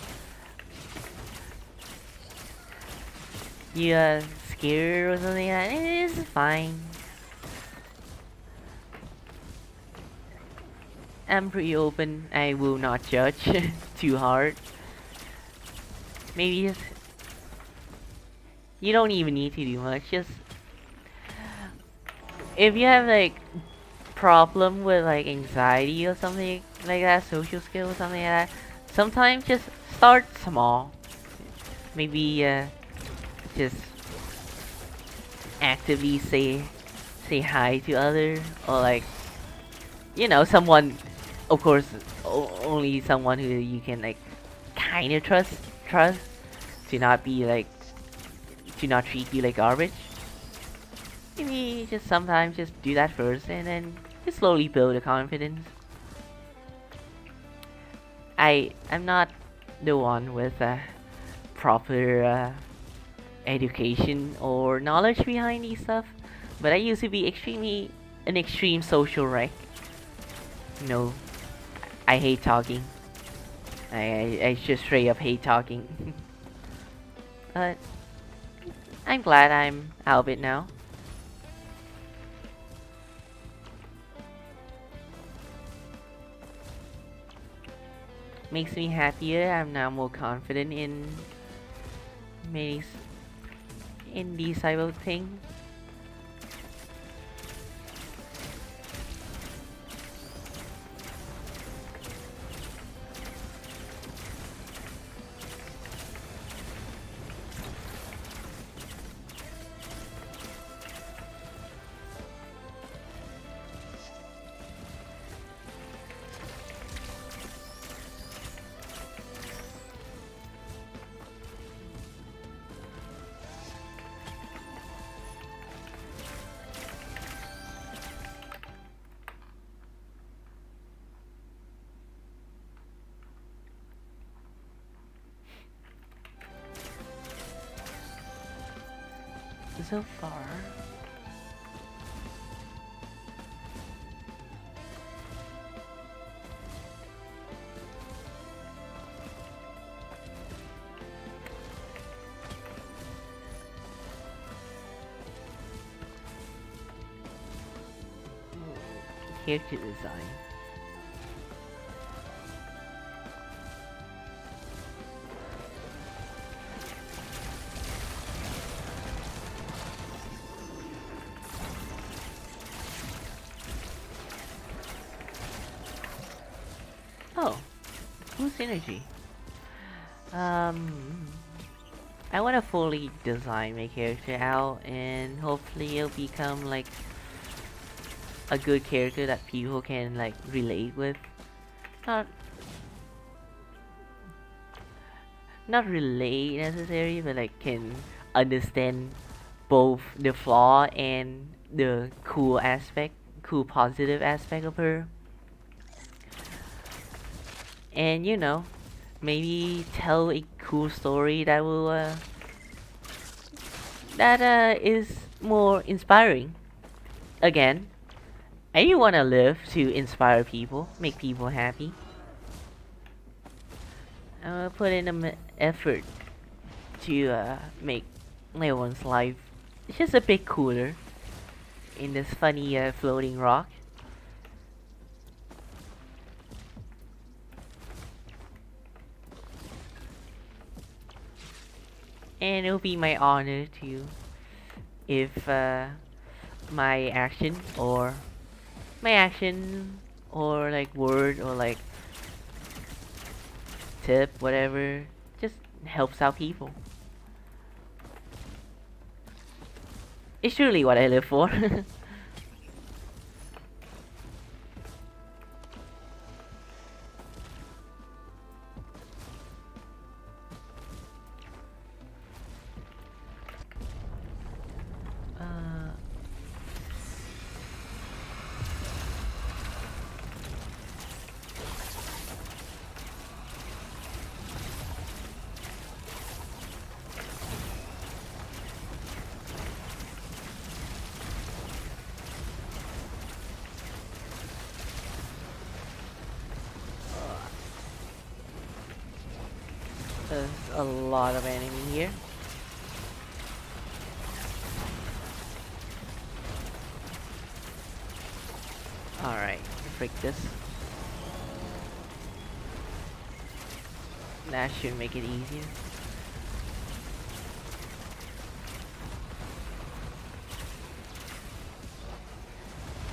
you scared or something, it is fine. I'm pretty open. I will not judge too hard. Maybe just, you don't even need to do much. Just if you have like problem with like anxiety or something like that, social skill or something like that, sometimes just start small. Maybe just actively say hi to other, or like, you know, someone, of course, only someone who you can like kind of trust to not be like, to not treat you like garbage. Maybe just sometimes just do that first, and then just slowly build the confidence. I'm not the one with proper education or knowledge behind these stuff, but I used to be extremely an extreme social wreck. You know, I hate talking. I just straight up hate talking. But I'm glad I'm out of it now. Makes me happier. I'm now more confident in many in these type of things. So far, character design. Oh, cool synergy. Um, I want to fully design my character out, and hopefully it'll become like a good character that people can like relate with. Not not relate necessarily, but like can understand both the flaw and the cool positive aspect of her. And you know, maybe tell a cool story that will is more inspiring. Again, I want to live to inspire people, make people happy. I'm gonna put in an effort to make everyone's life just a bit cooler in this funny floating rock. And it'll be my honor to, if my action or my action or like word or like tip, whatever, just helps out people. It's truly what I live for. uh, there's a lot of enemy here. Alright, break this. That should make it easier.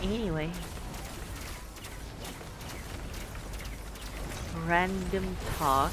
Anyway, random talk.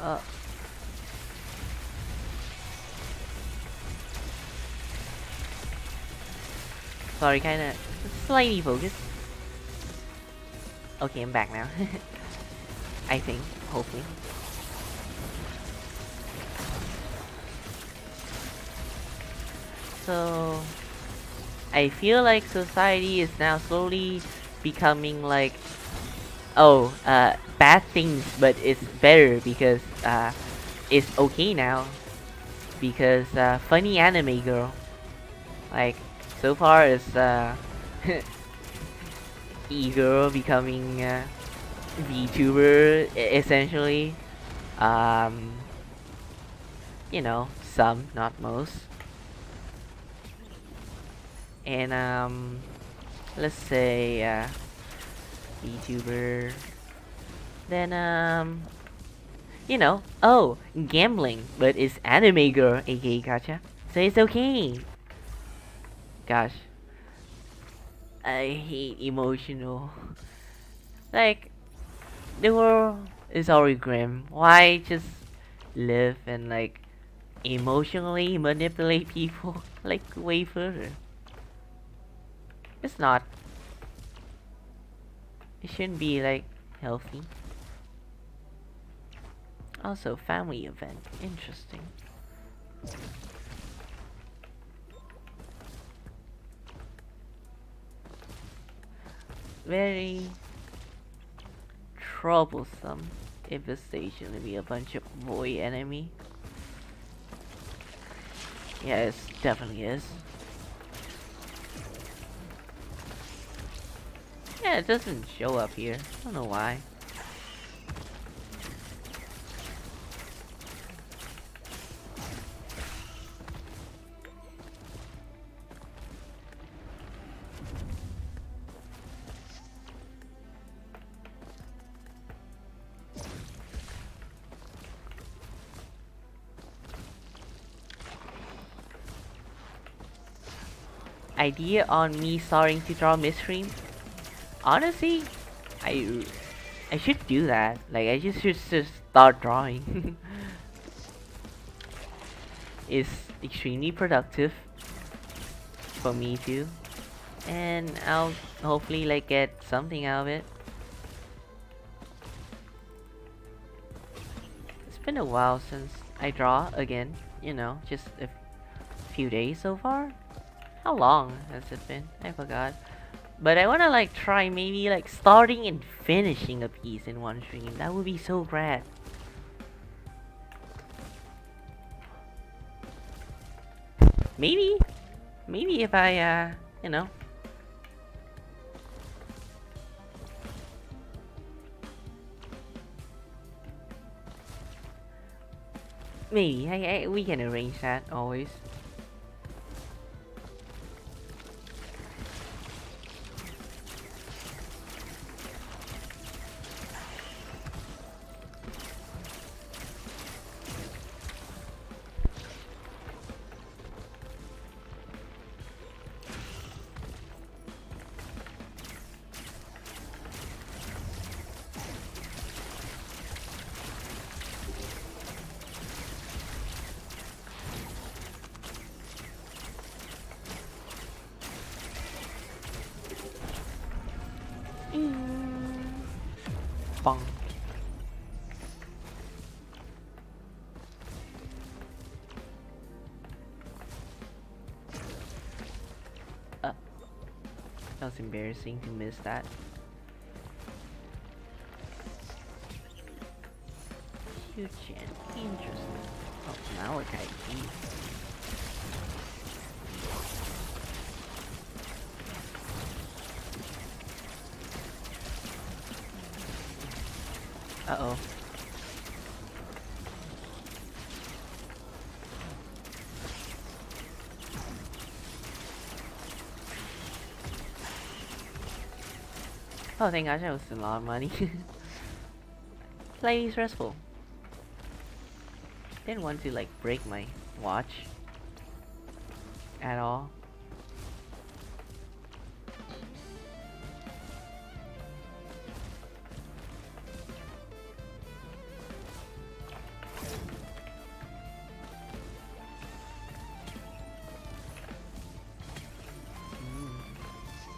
Uh, Sorry, kinda slightly focused. Okay, I'm back now. I think, hopefully. So, I feel like society is now slowly becoming like, oh, bad things, but it's better because it's okay now because funny anime girl, like, so far it's e-girl becoming VTuber essentially. Um, you know, some, not most. And let's say VTuber. Then you know, oh, gambling, but it's anime girl, aka Gacha. So it's okay. Gosh, I hate emotional. Like, the world is already grim. Why just live and like emotionally manipulate people like way further? It's not. It shouldn't be like healthy. Also, family event. Interesting. Very troublesome if the station to be a bunch of boy enemy. Yeah, it definitely is. Yeah, it doesn't show up here. I don't know why. Idea on me starting to draw midstream? Honestly, I I should do that. Like, I just start drawing. It's extremely productive for me too. And I'll hopefully like get something out of it. It's been a while since I draw again, just a few days so far. How long has it been? I forgot. But I wanna like try maybe like starting and finishing a piece in one stream. That would be so rad. Maybe, maybe if I, you know, maybe we can arrange that always. Bong. That was embarrassing to miss that. Huge and interesting. Oh, Malachi. Uh-oh. Oh, thank gosh, that was a lot of money. Slightly stressful. Didn't want to like break my watch at all.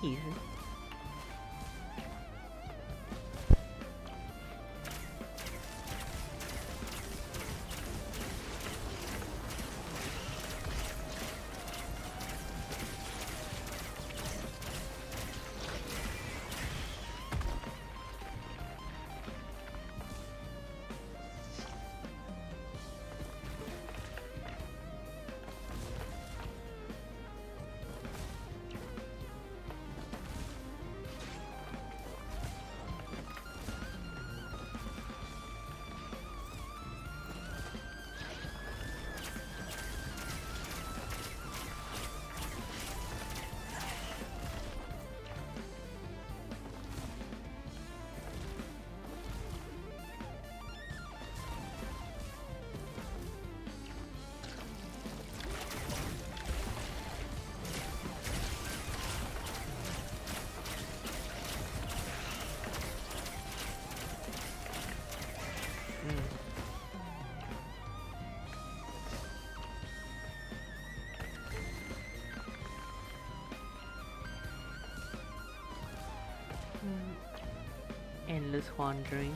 Easy. Endless wandering.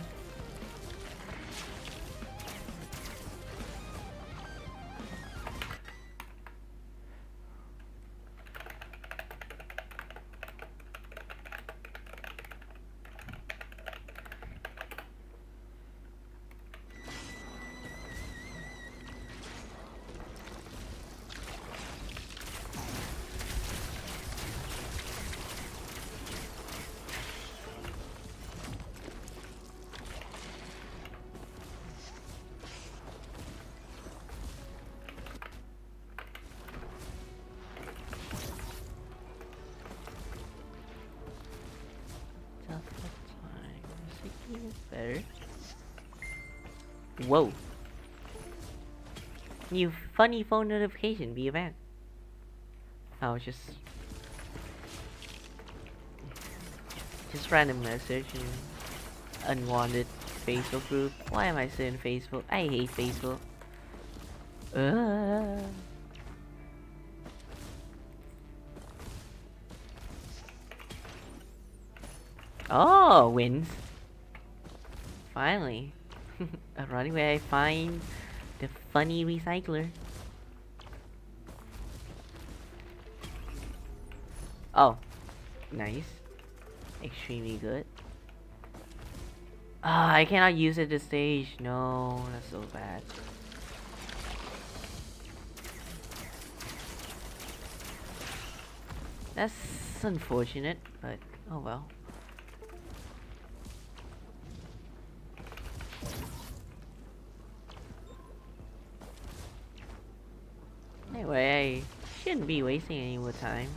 Better. Whoa. New funny phone notification, be back. Oh, just random message and unwanted Facebook group. Why am I still in Facebook? I hate Facebook. Oh, wins. Finally. Running away, I find the funny recycler. Oh, nice. Extremely good. Ah, I cannot use it this stage. No, that's so bad. That's unfortunate, but oh well. Anyway, I shouldn't be wasting any more time.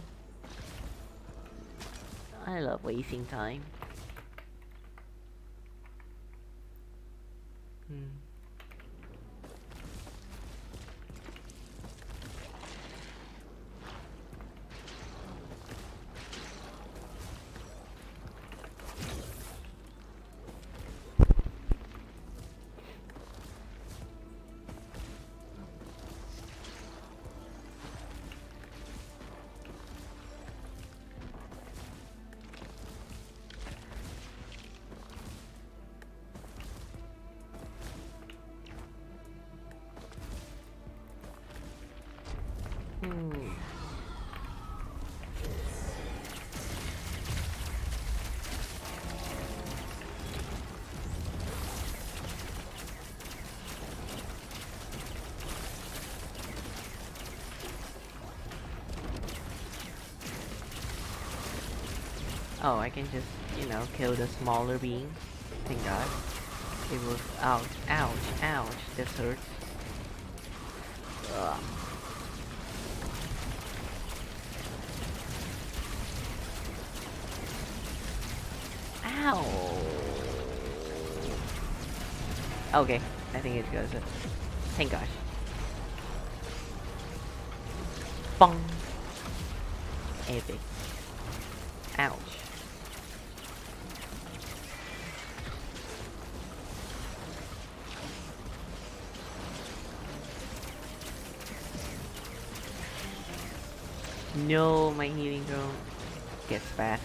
I love wasting time. Hmm. Hmm. Oh, I can just, kill the smaller beings. Thank God. It was ouch, ouch, ouch. This hurts. Ugh. Ow. Okay, I think it goes. Thank gosh. Bong. Epic. Ouch. No, my healing drone gets bad.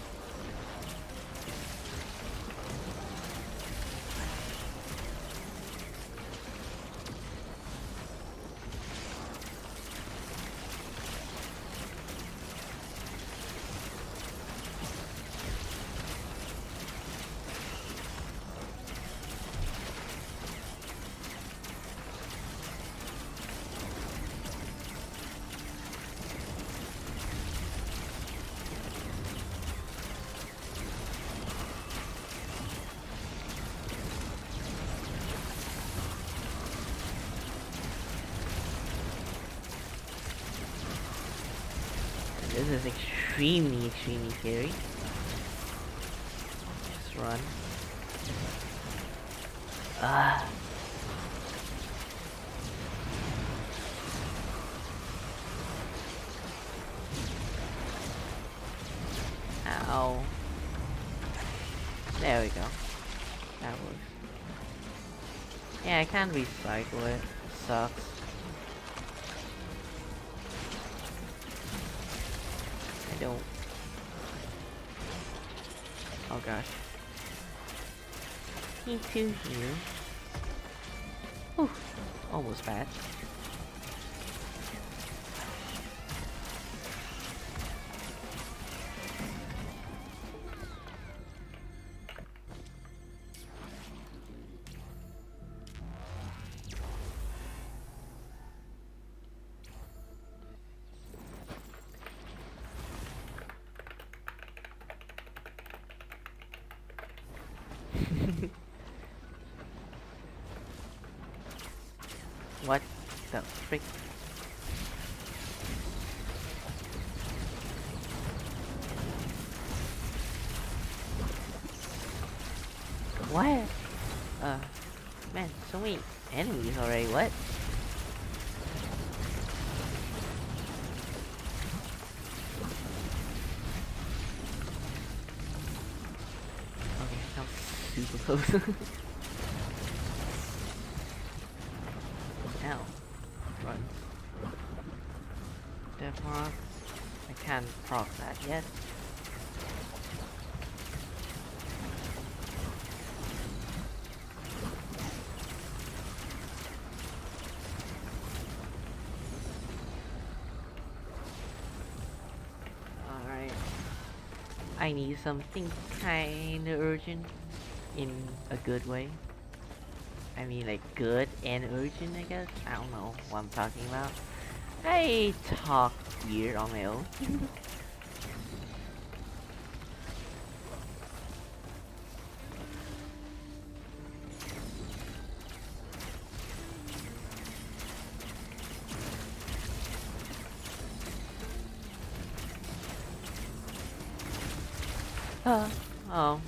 This is extremely, extremely scary. Just run. Ah. Ow. There we go. That works. Yeah, I can't recycle it. Sucks. I don't. Oh gosh. Need to heal. Whew. Almost bad. What the frick? What? Man, so many enemies already. What? Okay, I'm super close. Ow. Run. Death Rock. I can't proc that yet. I need something kinda urgent in a good way. I mean, like, good and urgent, I guess. I don't know what I'm talking about. I talk here on my own. Oh.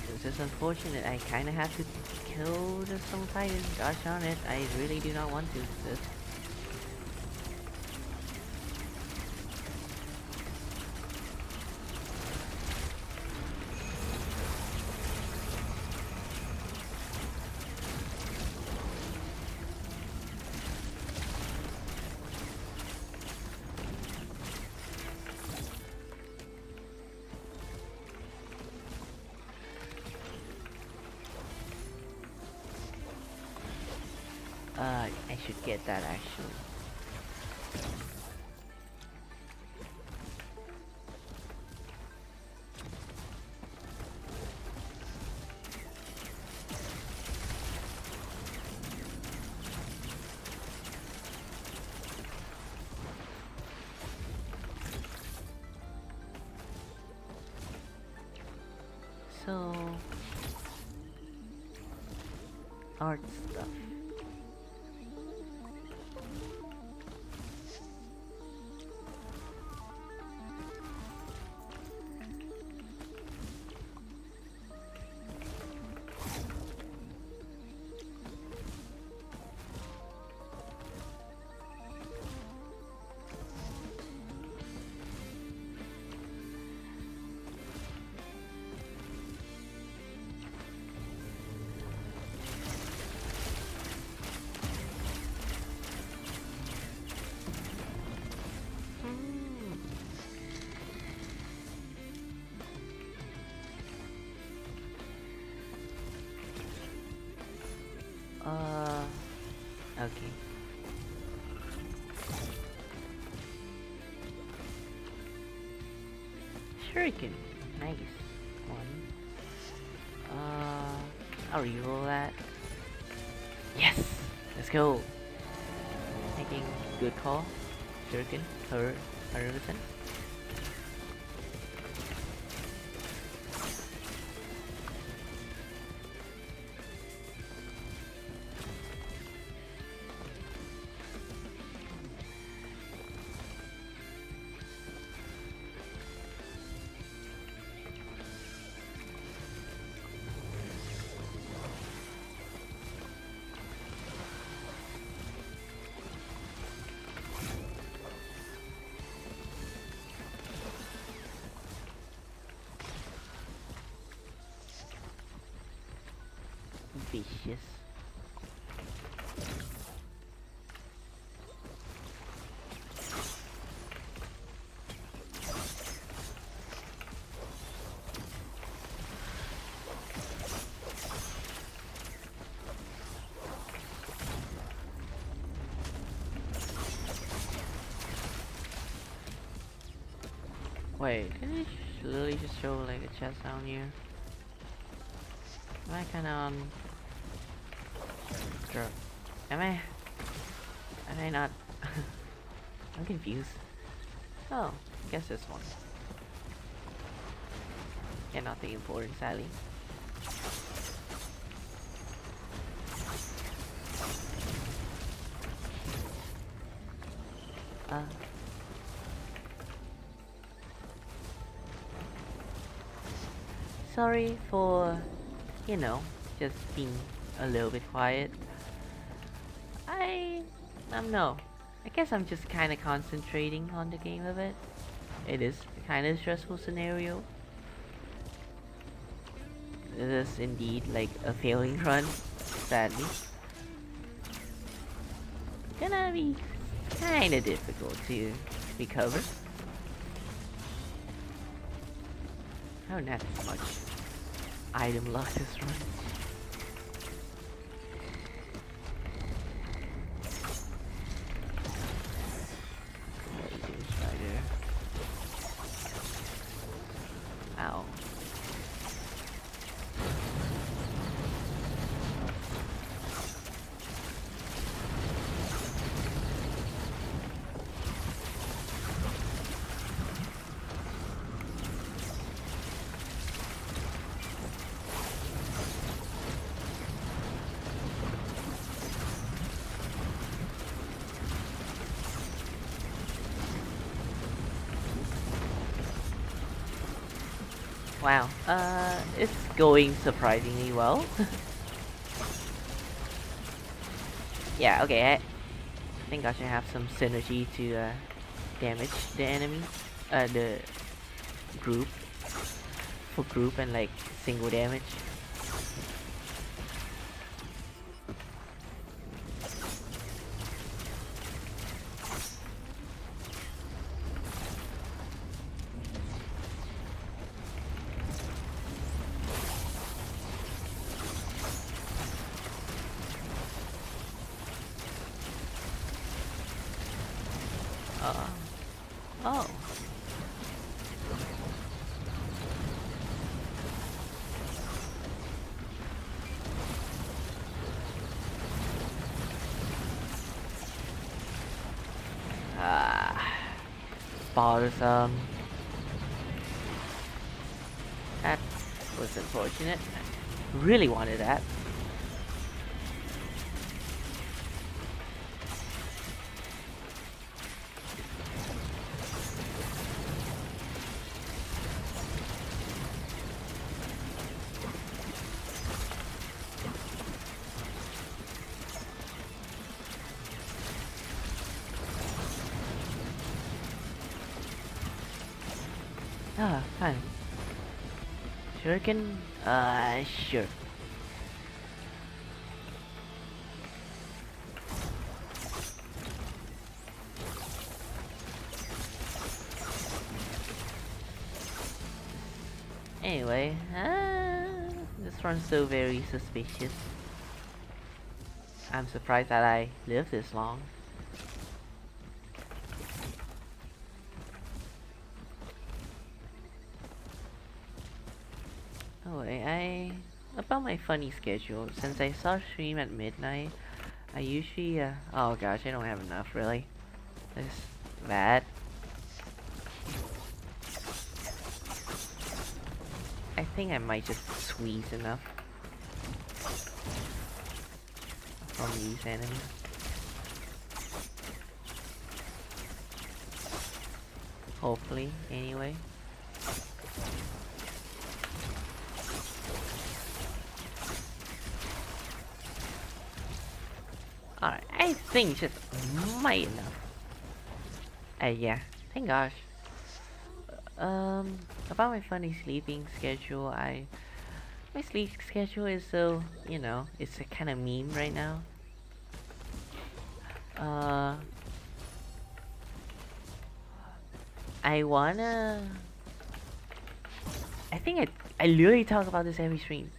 This is unfortunate. I kinda have to kill the Soul Titan. Gosh darn it. I really do not want to. This. I should get that actually. So, art stuff. Okay. Shuriken. Nice one. I'll reroll that. Yes! Let's go! Making good call. Shuriken. 100%. Vicious. Wait, did it literally just show like a chest down here? Am I kinda on drug? Am I not? I'm confused. Oh, guess this one. Yeah, nothing important, sadly. Sorry for, you know, just being a little bit quiet. No. I guess I'm just kind of concentrating on the game a bit. It is a kind of stressful scenario. It is indeed like a failing run, sadly. Gonna be kind of difficult to recover. Oh, not as much item loss this run. Spider. Wow. It's going surprisingly well. Yeah. Okay. I think I should have some synergy to damage the enemy, the group for group and like single damage. Uh, oh. Ah. Bothersome. That was unfortunate. Really wanted that. Ah, fine. Shuriken? Sure. Anyway, this one's so very suspicious. I'm surprised that I lived this long. Oh, about my funny schedule. Since I saw stream at midnight, I usually oh gosh, I don't have enough really. It's bad. I think I might just squeeze enough from these enemies. Hopefully, anyway. Alright, I think just might enough. Yeah, thank gosh. About my funny sleeping schedule, my sleep schedule is so, it's a kind of meme right now. I wanna. I think I literally talk about this every stream.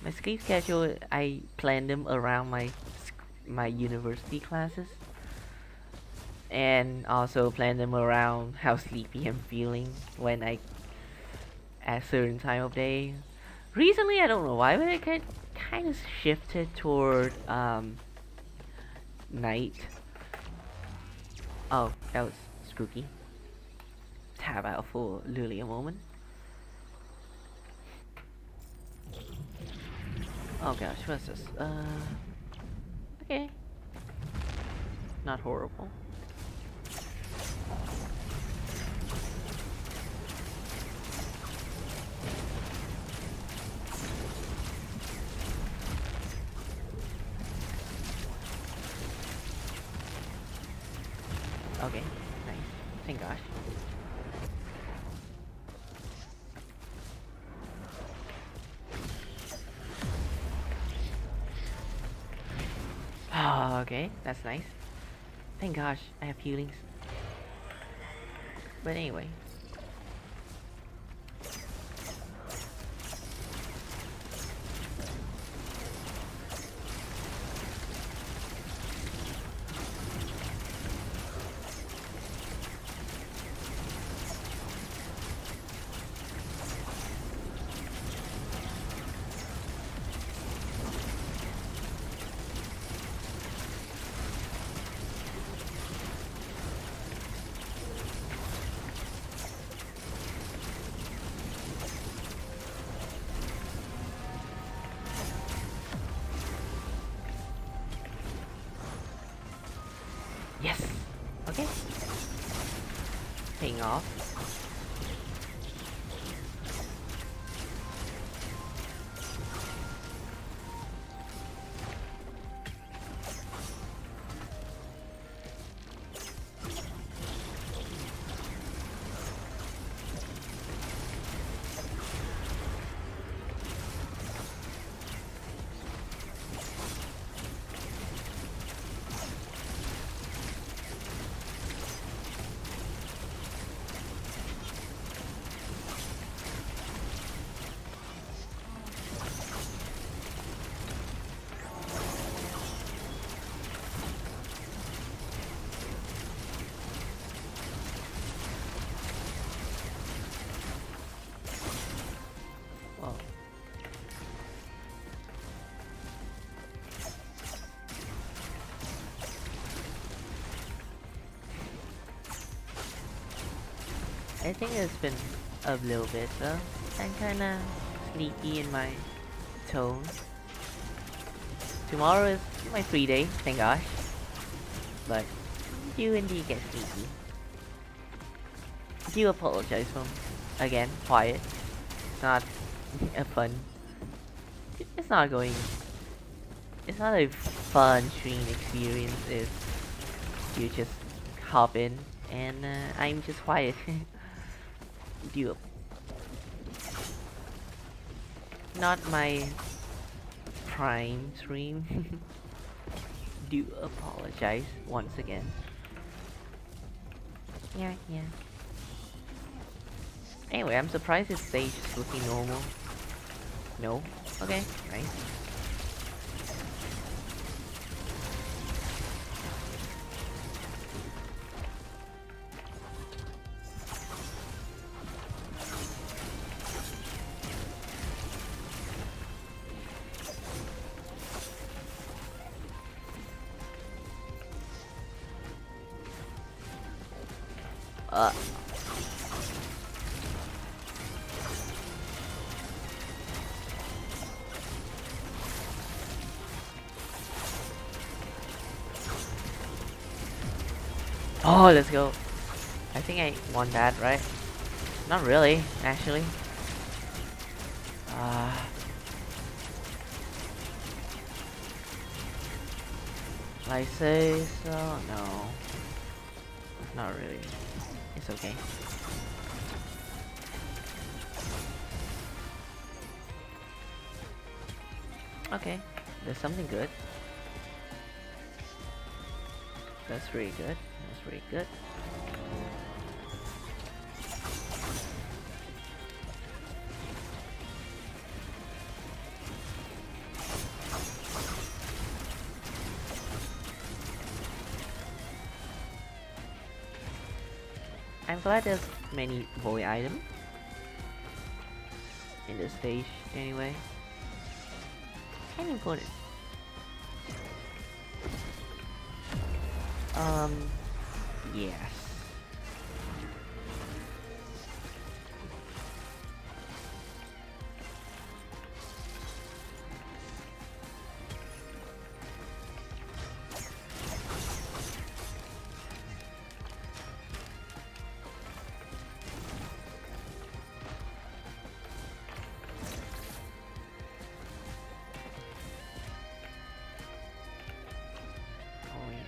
My sleep schedule, I plan them around my university classes, and also plan them around how sleepy I'm feeling when I at a certain time of day. Recently, I don't know why, but I kind of shifted toward night. Oh, that was spooky. Tab out for literally a moment. Oh gosh, what's this? Okay. Not horrible. Okay, nice. Thank gosh. Oh, okay, that's nice. Thank gosh, I have healings. But anyway. Yes! Okay. Paying off. I think it's been a little bit though. I'm kinda sneaky in my tone. Tomorrow is my free day, thank gosh. But do indeed get sneaky. Do apologize for again, quiet. It's not a fun. It's not going. It's not a fun stream experience if you just hop in and I'm just quiet. Do not my prime stream. Do apologize once again. Yeah, yeah. Anyway, I'm surprised this stage is looking normal. No? Okay, nice. Uh. Oh, let's go. I think I won that, right? Not really, actually. I say so? No. Not really. It's okay. Okay, there's something good. That's pretty good. That's pretty good. I'm glad there's many boy items in this stage anyway. Kind of important. Yes. Oh yeah.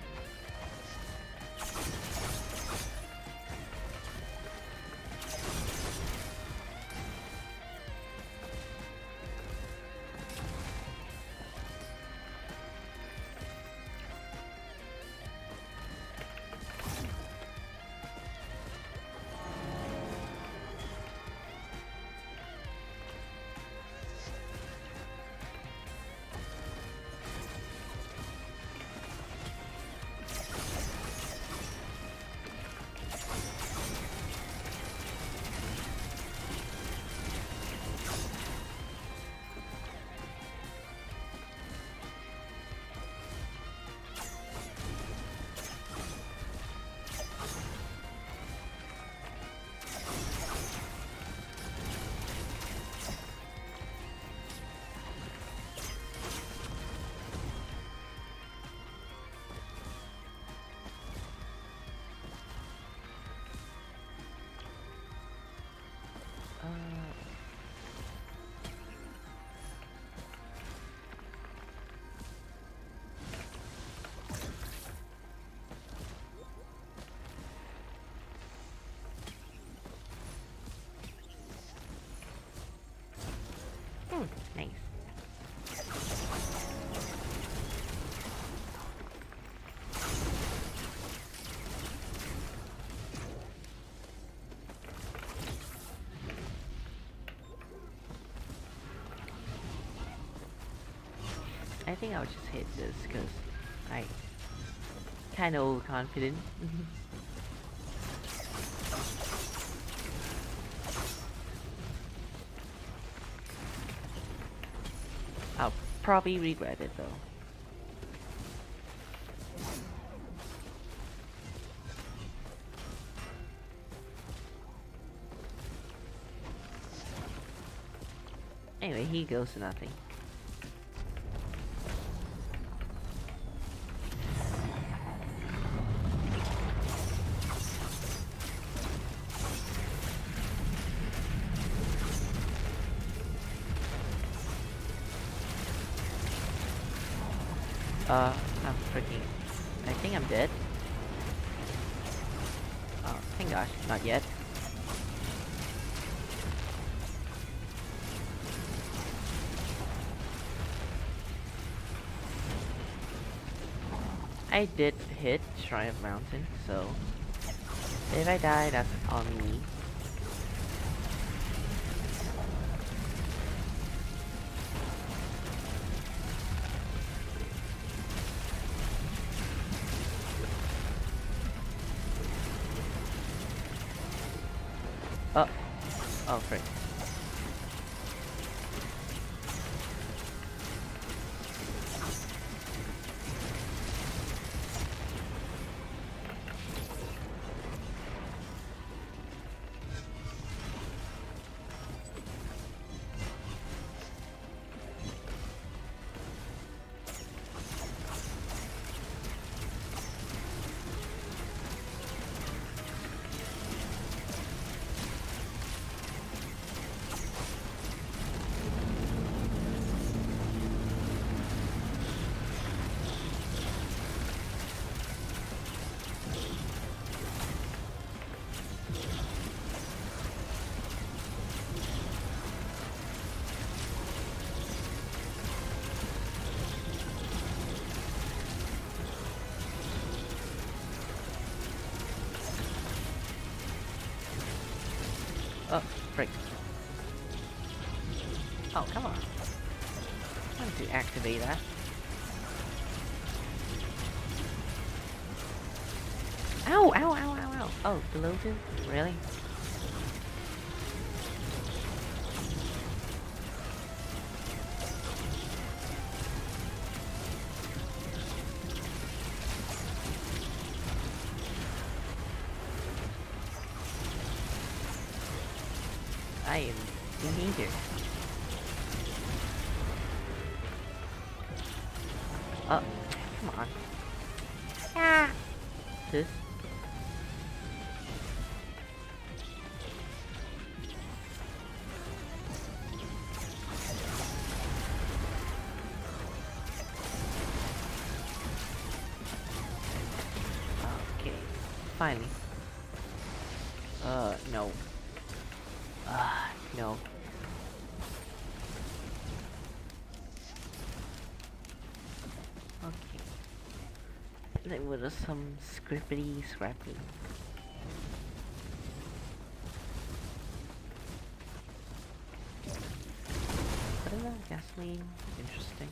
Nice. I think I'll just hit this because I kind of overconfident. I'll probably regret it though. Anyway, he goes to nothing. I'm freaking... I think I'm dead. Oh, thank gosh, not yet. I did hit Shrine of Mountain, so if I die, that's on me. Oh, oh frick. Oh, frick. Oh, come on. I want to activate that. Ow, ow, ow, ow, ow. Oh, the Lotus? Really? I am in danger. Oh, come on. Ah! This? Okay. Finally. No. No. Okay. That was some scrippity scrappy. Vanilla gasoline. Interesting.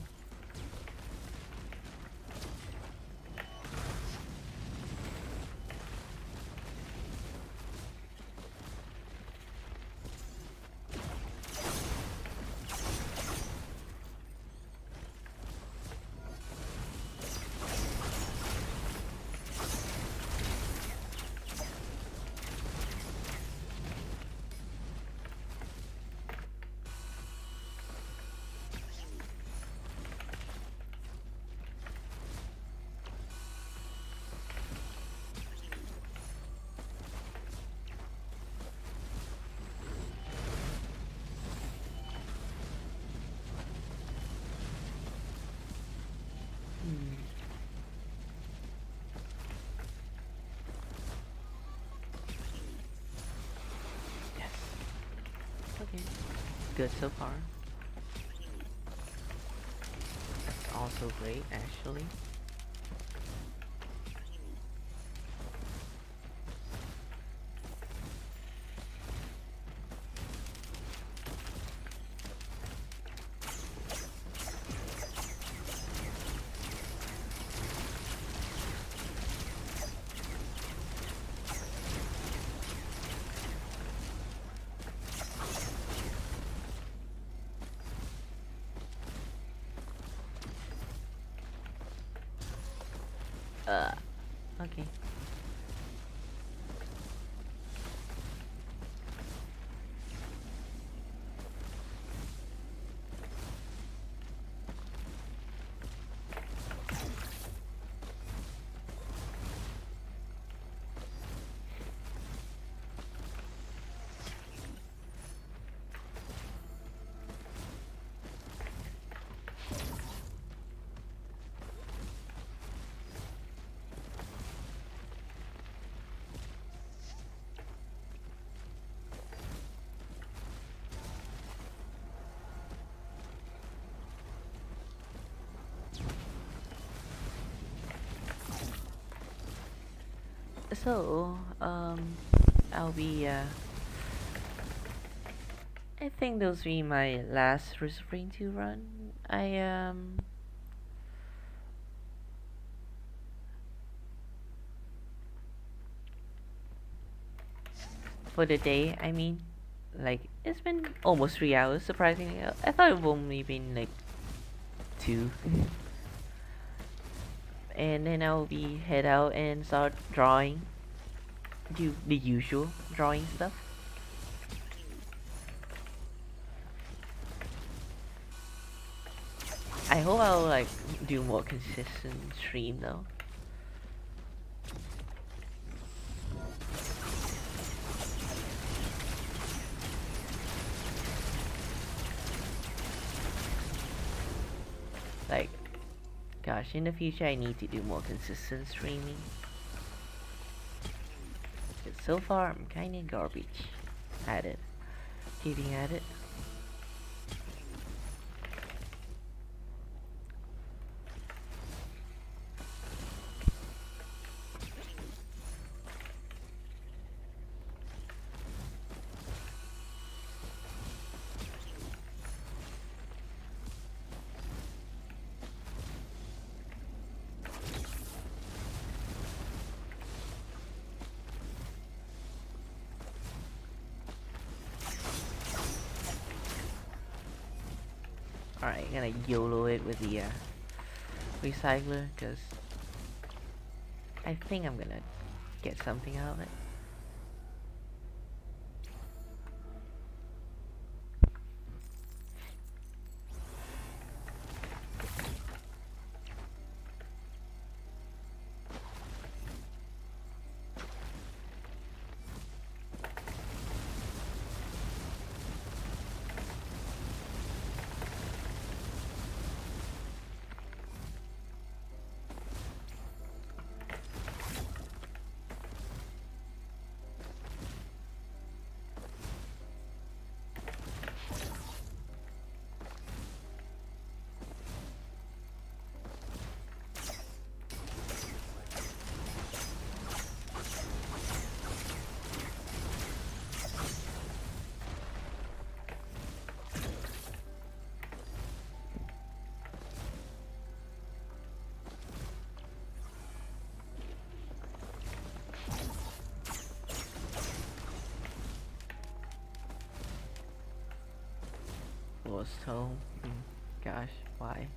Yes. Okay. Good so far. That's also great, actually. Okay. So, I'll be, I think those will be my last Sprint 2 run. For the day, I mean, like, it's been almost 3 hours, surprisingly. I thought it would only been, like, 2. And then I'll be head out and start drawing. Do the usual drawing stuff. I hope I'll, like, do more consistent stream, though. Like, gosh, in the future I need to do more consistent streaming. 'Cause so far I'm kinda garbage at it. Keeping at it. Alright, gonna YOLO it with the recycler, because I think I'm gonna get something out of it. Lost home. Gosh, why?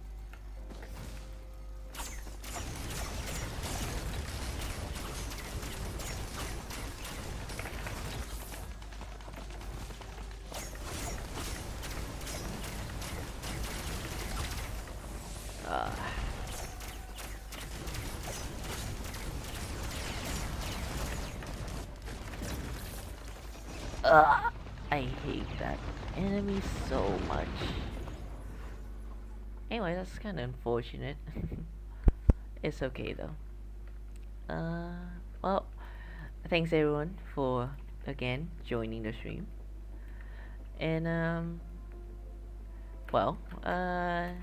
Uh, I hate that enemy so much. Anyway, that's kind of unfortunate. It's okay though. Well, thanks everyone for again joining the stream. And well, that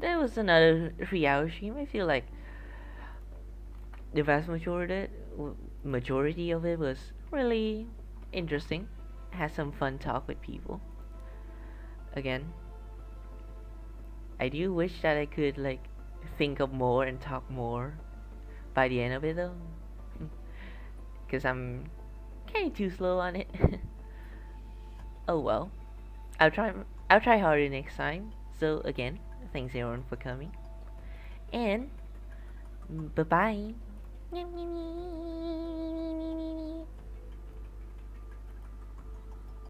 was another 3 hour stream. I feel like the vast majority of it was really interesting. Had some fun talk with people. Again, I do wish that I could like think of more and talk more by the end of it though, because I'm kind of too slow on it. Oh well, I'll try. I'll try harder next time. So again, thanks everyone for coming, and bye bye.